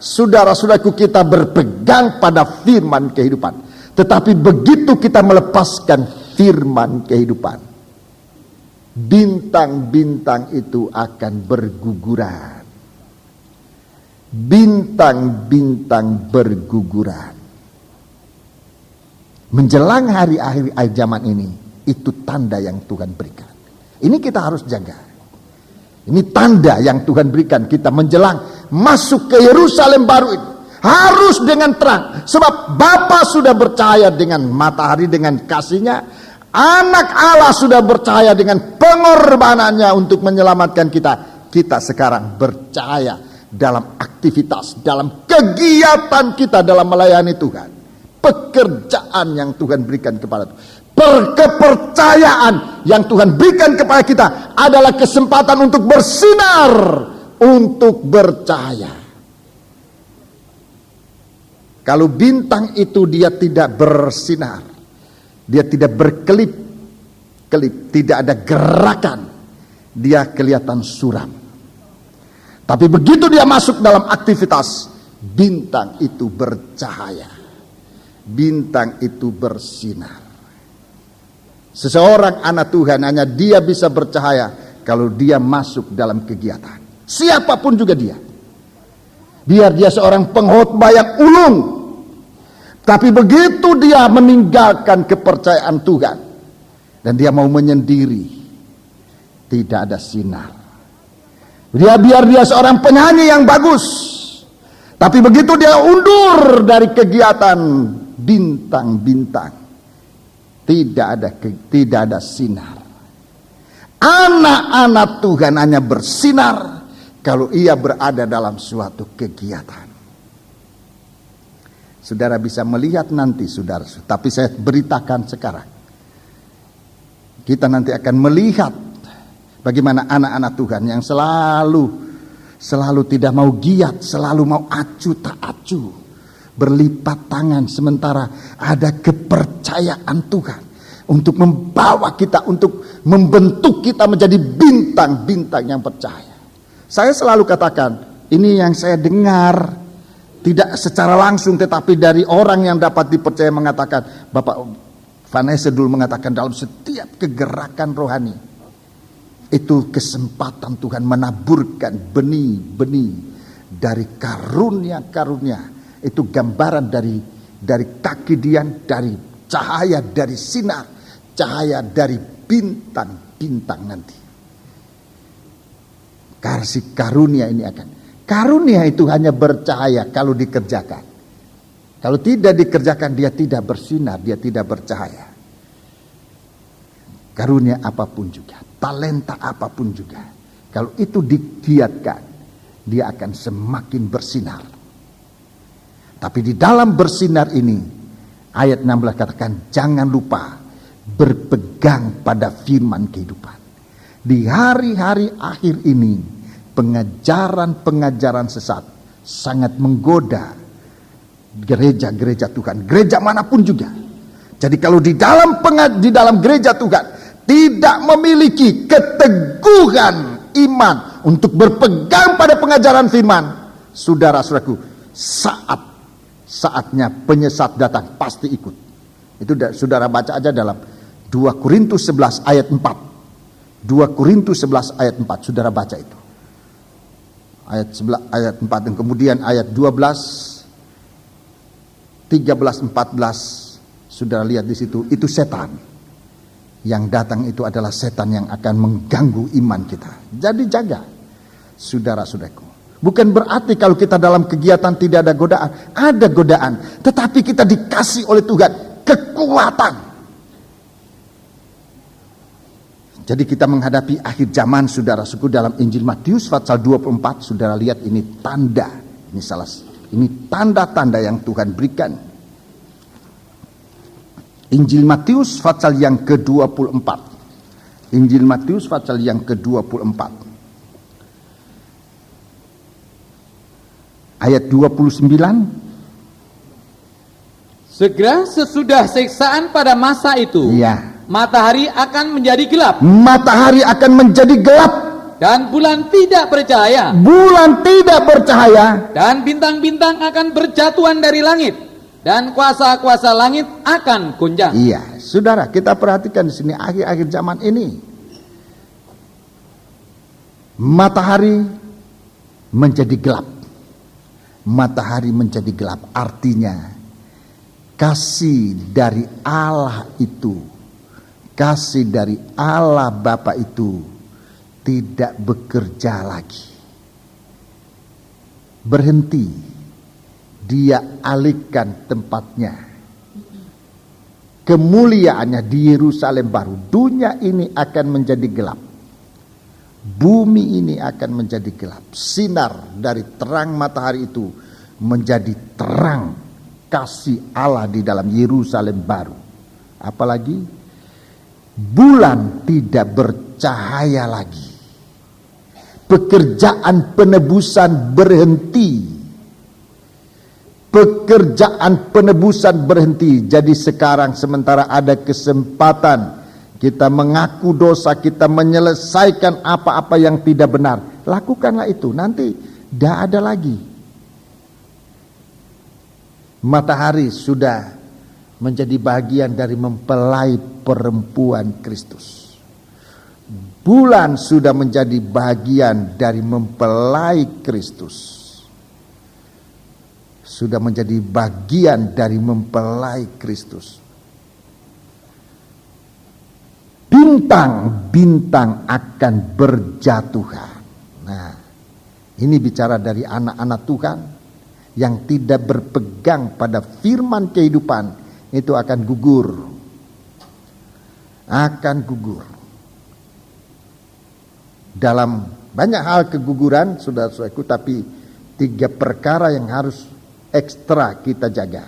saudara-saudaraku kita berpegang pada firman kehidupan. Tetapi begitu kita melepaskan firman kehidupan, bintang-bintang itu akan berguguran. Bintang-bintang berguguran. Menjelang hari akhir zaman ini, itu tanda yang Tuhan berikan. Ini kita harus jaga. Ini tanda yang Tuhan berikan kita menjelang masuk ke Yerusalem baru ini. Harus dengan terang. Sebab Bapa sudah bercahaya dengan matahari, dengan kasihnya. Anak Allah sudah bercahaya dengan pengorbanannya untuk menyelamatkan kita. Kita sekarang bercahaya dalam aktivitas, dalam kegiatan kita dalam melayani Tuhan. Pekerjaan yang Tuhan berikan kepada kita. Kepercayaan yang Tuhan berikan kepada kita adalah kesempatan untuk bersinar, untuk bercahaya. Kalau bintang itu dia tidak bersinar, dia tidak berkelip-kelip, tidak ada gerakan, dia kelihatan suram. Tapi begitu dia masuk dalam aktivitas, bintang itu bercahaya, bintang itu bersinar. Seseorang anak Tuhan hanya dia bisa bercahaya kalau dia masuk dalam kegiatan. Siapapun juga dia. Biar dia seorang pengkhotbah yang ulung, tapi begitu dia meninggalkan kepercayaan Tuhan dan dia mau menyendiri, tidak ada sinar. Biar dia seorang penyanyi yang bagus, tapi begitu dia undur dari kegiatan bintang-bintang, tidak ada sinar. Anak-anak Tuhan hanya bersinar kalau ia berada dalam suatu kegiatan. Saudara bisa melihat nanti, saudara. Tapi saya beritakan sekarang. Kita nanti akan melihat bagaimana anak-anak Tuhan yang selalu tidak mau giat, selalu mau acuh tak acuh, berlipat tangan, sementara ada kepercayaan Tuhan untuk membawa kita, untuk membentuk kita menjadi bintang-bintang yang percaya. Saya selalu katakan, ini yang saya dengar tidak secara langsung, tetapi dari orang yang dapat dipercaya mengatakan, Bapak Vanessa dulu mengatakan dalam setiap kegerakan rohani, Itu kesempatan Tuhan menaburkan benih-benih dari karunia-karunia. Itu gambaran dari kaki Dian, dari cahaya, dari sinar, cahaya dari bintang-bintang nanti. Kasih karunia ini karunia itu hanya bercahaya kalau dikerjakan. Kalau tidak dikerjakan, dia tidak bersinar, dia tidak bercahaya. Karunia apapun juga, talenta apapun juga, kalau itu digiatkan, dia akan semakin bersinar. Tapi di dalam bersinar ini, ayat 16 katakan, jangan lupa berpegang pada firman kehidupan. Di hari-hari akhir ini, pengajaran-pengajaran sesat sangat menggoda gereja-gereja Tuhan, gereja manapun juga. Jadi kalau di dalam gereja Tuhan tidak memiliki keteguhan iman untuk berpegang pada pengajaran firman, saudara-saudaraku, saatnya penyesat datang pasti ikut. Itu saudara baca aja dalam 2 Korintus 11 ayat 4. 2 Korintus 11 ayat 4, saudara baca itu. Ayat 4 dan kemudian ayat 12, 13, 14, saudara lihat di situ, itu setan. Yang datang itu adalah setan yang akan mengganggu iman kita. Jadi jaga, saudara-saudaraku. Bukan berarti kalau kita dalam kegiatan tidak ada godaan. Ada godaan, tetapi kita dikasih oleh Tuhan kekuatan. Jadi kita menghadapi akhir zaman, saudara-saudaraku, dalam Injil Matius pasal 24, saudara lihat ini tanda. Ini tanda-tanda yang Tuhan berikan. Injil Matius pasal yang ke-24. Injil Matius pasal yang ke-24. Ayat 29. Segera sesudah siksaan pada masa itu, Ya. matahari akan menjadi gelap. Matahari akan menjadi gelap. Dan bulan tidak bercahaya. Bulan tidak bercahaya. Dan bintang-bintang akan berjatuhan dari langit. Dan kuasa-kuasa langit akan goncang. Iya, saudara, kita perhatikan di sini akhir-akhir zaman ini. Matahari menjadi gelap. Matahari menjadi gelap, artinya kasih dari Allah itu, kasih dari Allah Bapa itu tidak bekerja lagi. Berhenti. Dia alihkan tempatnya. Kemuliaannya di Yerusalem baru. Dunia ini akan menjadi gelap. Bumi ini akan menjadi gelap. Sinar dari terang matahari itu menjadi terang kasih Allah di dalam Yerusalem baru. Apalagi bulan tidak bercahaya lagi. Pekerjaan penebusan berhenti. Pekerjaan penebusan berhenti. Jadi sekarang sementara ada kesempatan kita mengaku dosa, kita menyelesaikan apa-apa yang tidak benar, lakukanlah itu. Nanti tidak ada lagi. Matahari sudah menjadi bagian dari mempelai perempuan Kristus. Bulan sudah menjadi bagian dari mempelai Kristus. Sudah menjadi bagian dari mempelai Kristus. Bintang-bintang akan berjatuhan. Nah, ini bicara dari anak-anak Tuhan yang tidak berpegang pada firman kehidupan, itu akan gugur. Akan gugur. Dalam banyak hal keguguran, saudara-saudaraku, tapi 3 perkara yang harus ekstra kita jaga.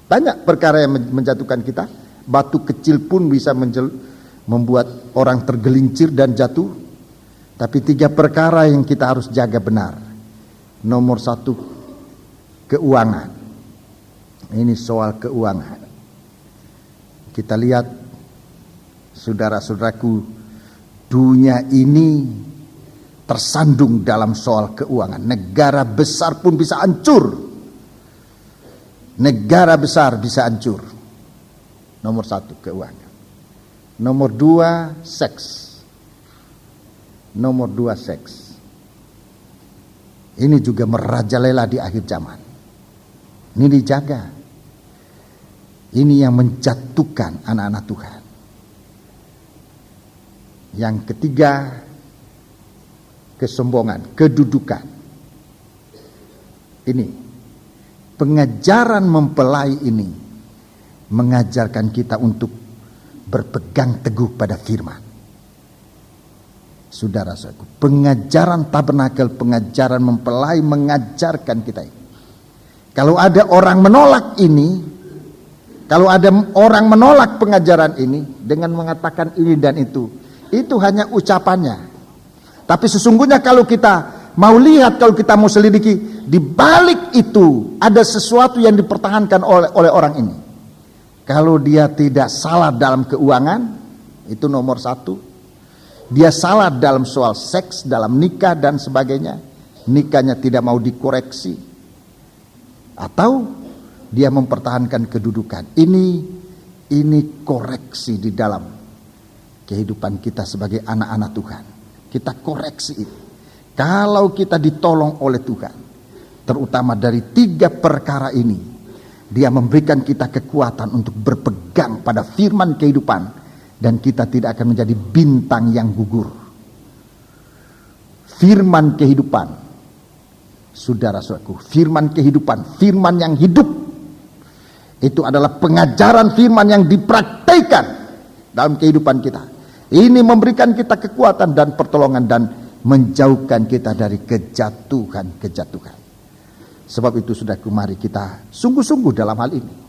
Banyak perkara yang menjatuhkan kita. Batu kecil pun bisa membuat orang tergelincir dan jatuh. Tapi 3 perkara yang kita harus jaga benar. Nomor 1, keuangan. Ini soal keuangan. Kita lihat, saudara-saudaraku, dunia ini tersandung dalam soal keuangan. Negara besar pun bisa hancur. Negara besar bisa hancur. Nomor 1, keuangan. Nomor 2, seks. Nomor 2, seks. Ini juga merajalela di akhir zaman. Ini dijaga. Ini yang menjatuhkan anak-anak Tuhan. Yang ketiga, kesombongan, kedudukan. Ini pengajaran mempelai ini mengajarkan kita untuk berpegang teguh pada firman. Saudara-saudaraku, pengajaran tabernakel, pengajaran mempelai mengajarkan kita ini. Kalau ada orang menolak ini, kalau ada orang menolak pengajaran ini dengan mengatakan ini dan itu hanya ucapannya. Tapi sesungguhnya kalau kita mau lihat, kalau kita mau selidiki, di balik itu ada sesuatu yang dipertahankan oleh orang ini. Kalau dia tidak salah dalam keuangan, itu nomor 1. Dia salah dalam soal seks, dalam nikah dan sebagainya, nikahnya tidak mau dikoreksi, atau dia mempertahankan kedudukan. Ini koreksi di dalam kehidupan kita sebagai anak-anak Tuhan. Kita koreksi itu. Kalau kita ditolong oleh Tuhan, terutama dari 3 perkara ini, Dia memberikan kita kekuatan untuk berpegang pada firman kehidupan, dan kita tidak akan menjadi bintang yang gugur. Firman kehidupan, saudara-saudaraku, firman kehidupan, firman yang hidup, itu adalah pengajaran firman yang dipraktikkan dalam kehidupan kita. Ini memberikan kita kekuatan dan pertolongan dan menjauhkan kita dari kejatuhan-kejatuhan. Sebab itu, saudaraku, mari kita sungguh-sungguh dalam hal ini.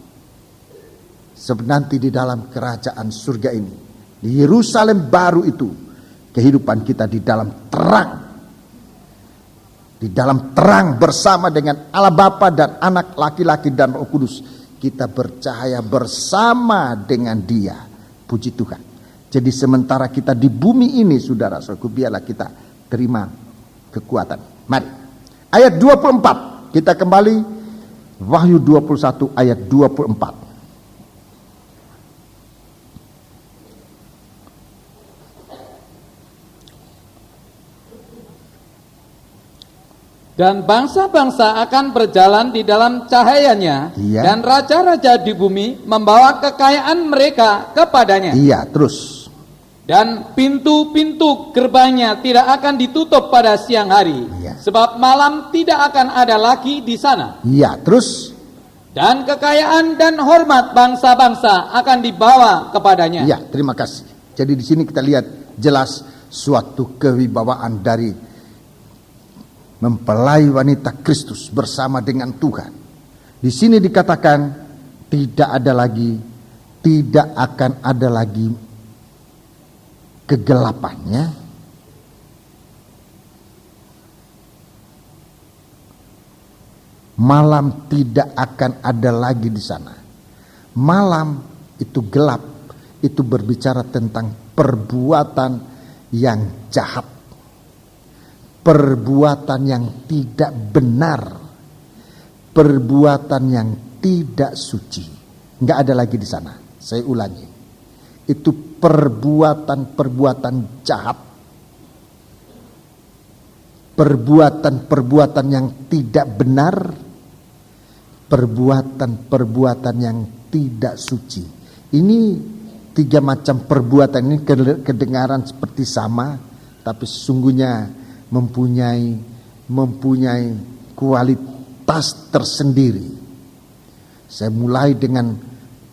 Sebab nanti di dalam kerajaan surga ini, di Yerusalem baru itu, kehidupan kita di dalam terang. Di dalam terang bersama dengan Allah Bapa dan Anak laki-laki dan Roh Kudus. Kita bercahaya bersama dengan Dia. Puji Tuhan. Jadi sementara kita di bumi ini, saudara-saudaraku, biarlah kita terima kekuatan. Mari. Ayat 24. Kita kembali. Wahyu 21 ayat 24. Dan bangsa-bangsa akan berjalan di dalam cahayanya, Iya. dan raja-raja di bumi membawa kekayaan mereka kepadanya. Iya, terus. Dan pintu-pintu gerbangnya tidak akan ditutup pada siang hari, Iya. sebab malam tidak akan ada lagi di sana. Iya, terus. Dan kekayaan dan hormat bangsa-bangsa akan dibawa kepadanya. Iya, terima kasih. Jadi di sini kita lihat jelas suatu kewibawaan dari mempelai wanita Kristus bersama dengan Tuhan. Di sini dikatakan tidak akan ada lagi kegelapannya. Malam tidak akan ada lagi di sana. Malam itu gelap, itu berbicara tentang perbuatan yang jahat. Perbuatan yang tidak benar, perbuatan yang tidak suci, nggak ada lagi di sana. Saya ulangi, itu perbuatan-perbuatan jahat, perbuatan-perbuatan yang tidak benar, perbuatan-perbuatan yang tidak suci. Ini 3 macam perbuatan ini kedengaran seperti sama, tapi sesungguhnya mempunyai kualitas tersendiri. Saya mulai dengan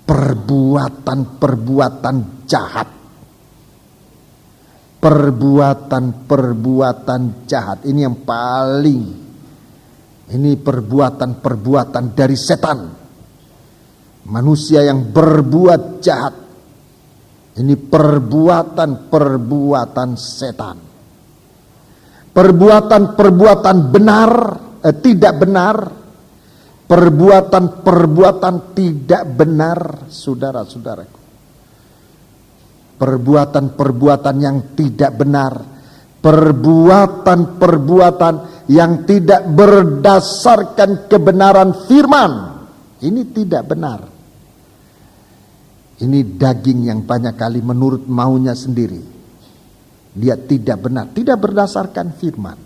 perbuatan-perbuatan jahat. Perbuatan-perbuatan jahat ini yang paling, ini perbuatan-perbuatan dari setan. Manusia yang berbuat jahat, ini perbuatan-perbuatan setan. Perbuatan-perbuatan benar, tidak benar. Perbuatan-perbuatan tidak benar, saudara-saudaraku. Perbuatan-perbuatan yang tidak benar. Perbuatan-perbuatan yang tidak berdasarkan kebenaran firman. Ini tidak benar. Ini daging yang banyak kali menurut maunya sendiri. dia tidak benar, tidak berdasarkan firman.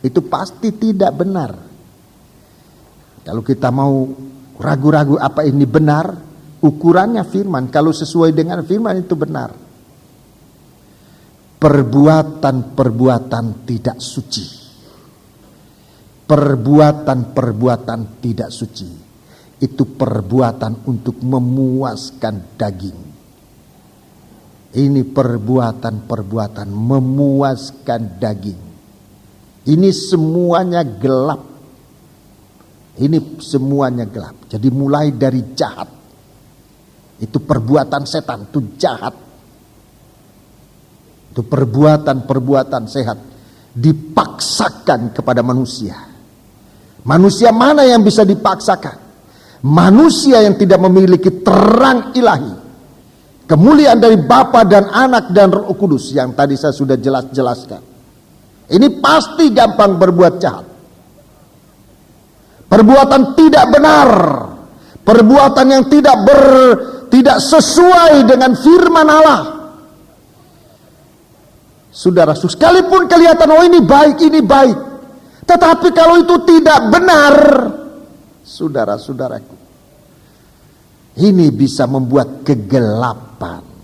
Itu pasti tidak benar. Kalau kita mau ragu-ragu apa ini benar, ukurannya firman. Kalau sesuai dengan firman itu benar. Perbuatan-perbuatan tidak suci. Perbuatan-perbuatan tidak suci. Itu perbuatan untuk memuaskan daging. Ini perbuatan-perbuatan memuaskan daging. Ini semuanya gelap. Ini semuanya gelap. Jadi mulai dari jahat. Itu perbuatan setan, itu jahat. Itu perbuatan-perbuatan sehat dipaksakan kepada manusia. Manusia mana yang bisa dipaksakan? Manusia yang tidak memiliki terang ilahi. Kemuliaan dari Bapa dan Anak dan Roh Kudus yang tadi saya sudah jelaskan. Ini pasti gampang berbuat jahat. Perbuatan tidak benar, perbuatan yang tidak sesuai dengan firman Allah. Saudara, sekalipun kelihatan oh ini baik, tetapi kalau itu tidak benar, saudara-saudaraku, ini bisa membuat kegelapan.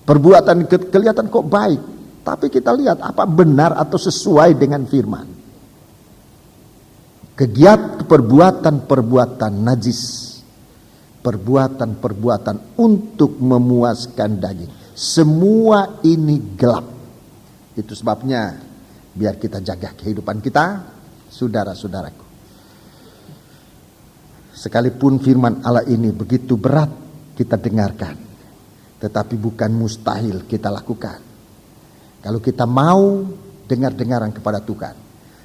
Perbuatan kelihatan kok baik, tapi kita lihat apa benar atau sesuai dengan firman. Kegiatan perbuatan-perbuatan najis, perbuatan-perbuatan untuk memuaskan daging, semua ini gelap. Itu sebabnya biar kita jaga kehidupan kita, saudara-saudaraku. Sekalipun firman Allah ini begitu berat kita dengarkan, tetapi bukan mustahil kita lakukan. Kalau kita mau dengar-dengaran kepada Tuhan,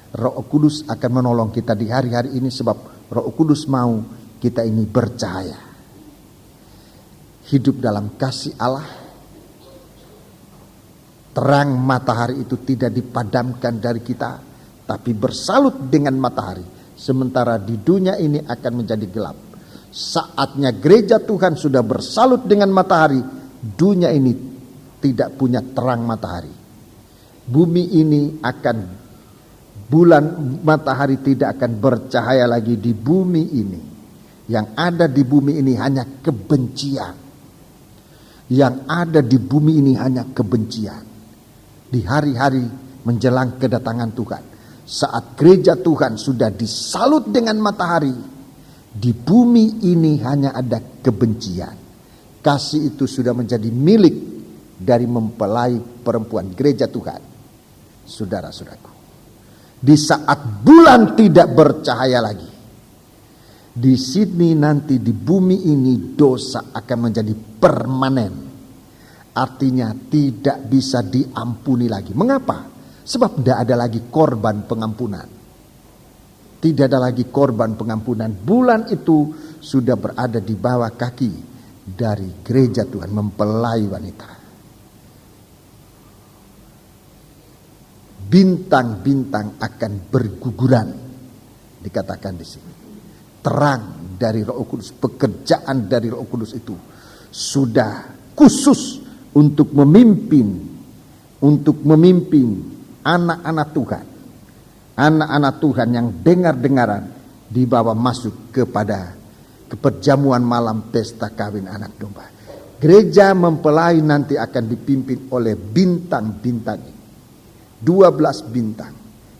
Roh Kudus akan menolong kita di hari-hari ini, sebab Roh Kudus mau kita ini bercahaya. Hidup dalam kasih Allah. Terang matahari itu tidak dipadamkan dari kita, tapi bersalut dengan matahari. Sementara di dunia ini akan menjadi gelap. Saatnya gereja Tuhan sudah bersalut dengan matahari, dunia ini tidak punya terang matahari. Bumi ini akan, bulan matahari tidak akan bercahaya lagi di bumi ini. Yang ada di bumi ini hanya kebencian. Yang ada di bumi ini hanya kebencian. Di hari-hari menjelang kedatangan Tuhan, saat gereja Tuhan sudah disalut dengan matahari, di bumi ini hanya ada kebencian. Kasih itu sudah menjadi milik dari mempelai perempuan gereja Tuhan. Saudara-saudaraku, di saat bulan tidak bercahaya lagi, di sini nanti di bumi ini dosa akan menjadi permanen. Artinya tidak bisa diampuni lagi. Mengapa? Sebab tidak ada lagi korban pengampunan. Tidak ada lagi korban pengampunan. Bulan itu sudah berada di bawah kaki dari gereja Tuhan, mempelai wanita. Bintang-bintang akan berguguran, dikatakan di sini. Terang dari Roh Kudus, pekerjaan dari Roh Kudus itu sudah khusus untuk memimpin anak-anak Tuhan. Anak-anak Tuhan yang dengar-dengaran dibawa masuk kepada keperjamuan malam pesta kawin anak domba. Gereja mempelai nanti akan dipimpin oleh bintang-bintang ini. 12 bintang.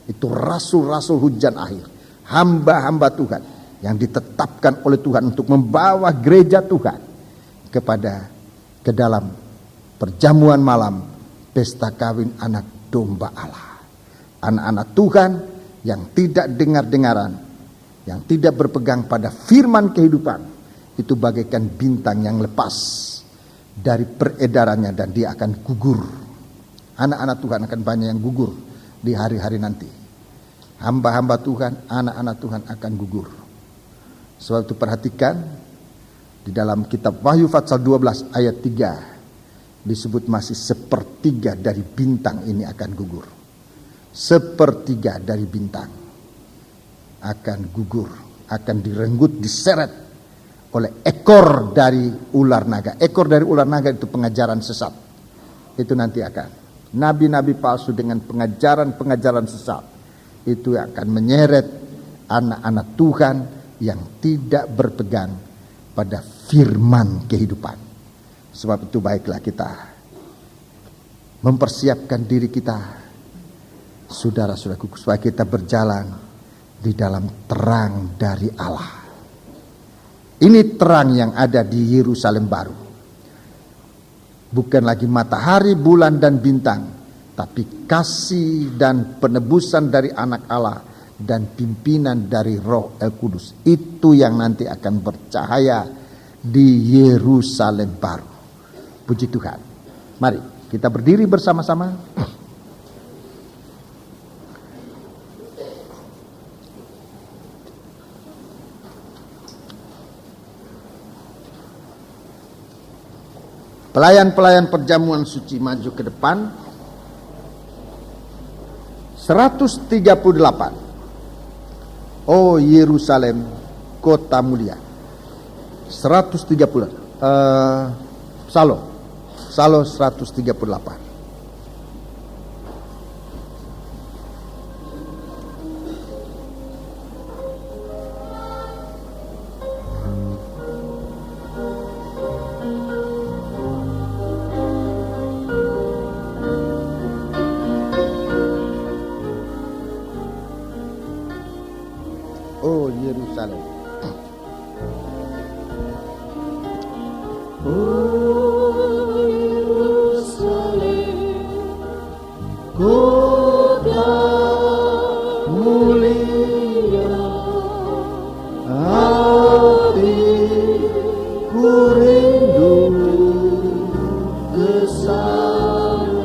Itu rasul-rasul hujan akhir. Hamba-hamba Tuhan yang ditetapkan oleh Tuhan untuk membawa gereja Tuhan ke dalam perjamuan malam pesta kawin anak domba Allah. Anak-anak Tuhan yang tidak dengar-dengaran, yang tidak berpegang pada firman kehidupan, itu bagaikan bintang yang lepas dari peredarannya dan dia akan gugur. Anak-anak Tuhan akan banyak yang gugur di hari-hari nanti. Hamba-hamba Tuhan, anak-anak Tuhan akan gugur. Sebab itu perhatikan di dalam kitab Wahyu pasal 12 ayat 3 disebut masih sepertiga dari bintang ini akan gugur. Sepertiga dari bintang akan gugur, akan direnggut, diseret oleh ekor dari ular naga. Ekor dari ular naga itu pengajaran sesat. Itu nanti akan nabi-nabi palsu dengan pengajaran-pengajaran sesat. Itu akan menyeret anak-anak Tuhan yang tidak berpegang pada firman kehidupan. Sebab itu baiklah kita mempersiapkan diri kita, saudara-saudaraku, supaya kita berjalan di dalam terang dari Allah. Ini terang yang ada di Yerusalem baru. Bukan lagi matahari, bulan, dan bintang, tapi kasih dan penebusan dari anak Allah dan pimpinan dari Roh El Kudus. Itu yang nanti akan bercahaya di Yerusalem baru. Puji Tuhan. Mari kita berdiri bersama-sama. Pelayan-pelayan perjamuan suci maju ke depan. 138. Oh Yerusalem, kota mulia. 130. Salo 138. Oh Yerusalem. Kota mulia, hatiku rindu ke sana.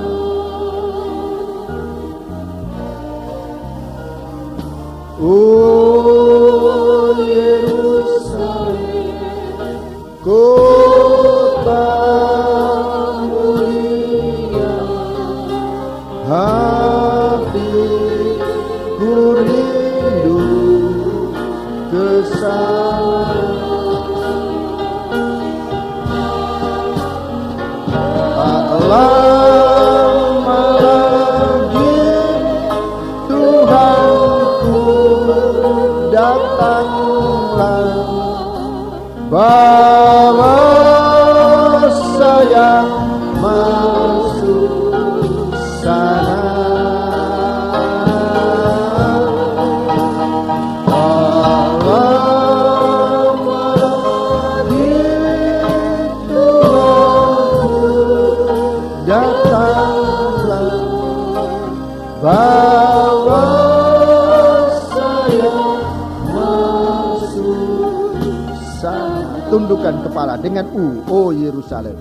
Oh Yerusalem, kota mulia, hatiku rindu ke sana. Tak lama lagi Tuhanku datanglah, bawa saya masuk sana. Datanglah, bawa saya masuk sana. Tundukkan kepala dengan oh Yerusalem.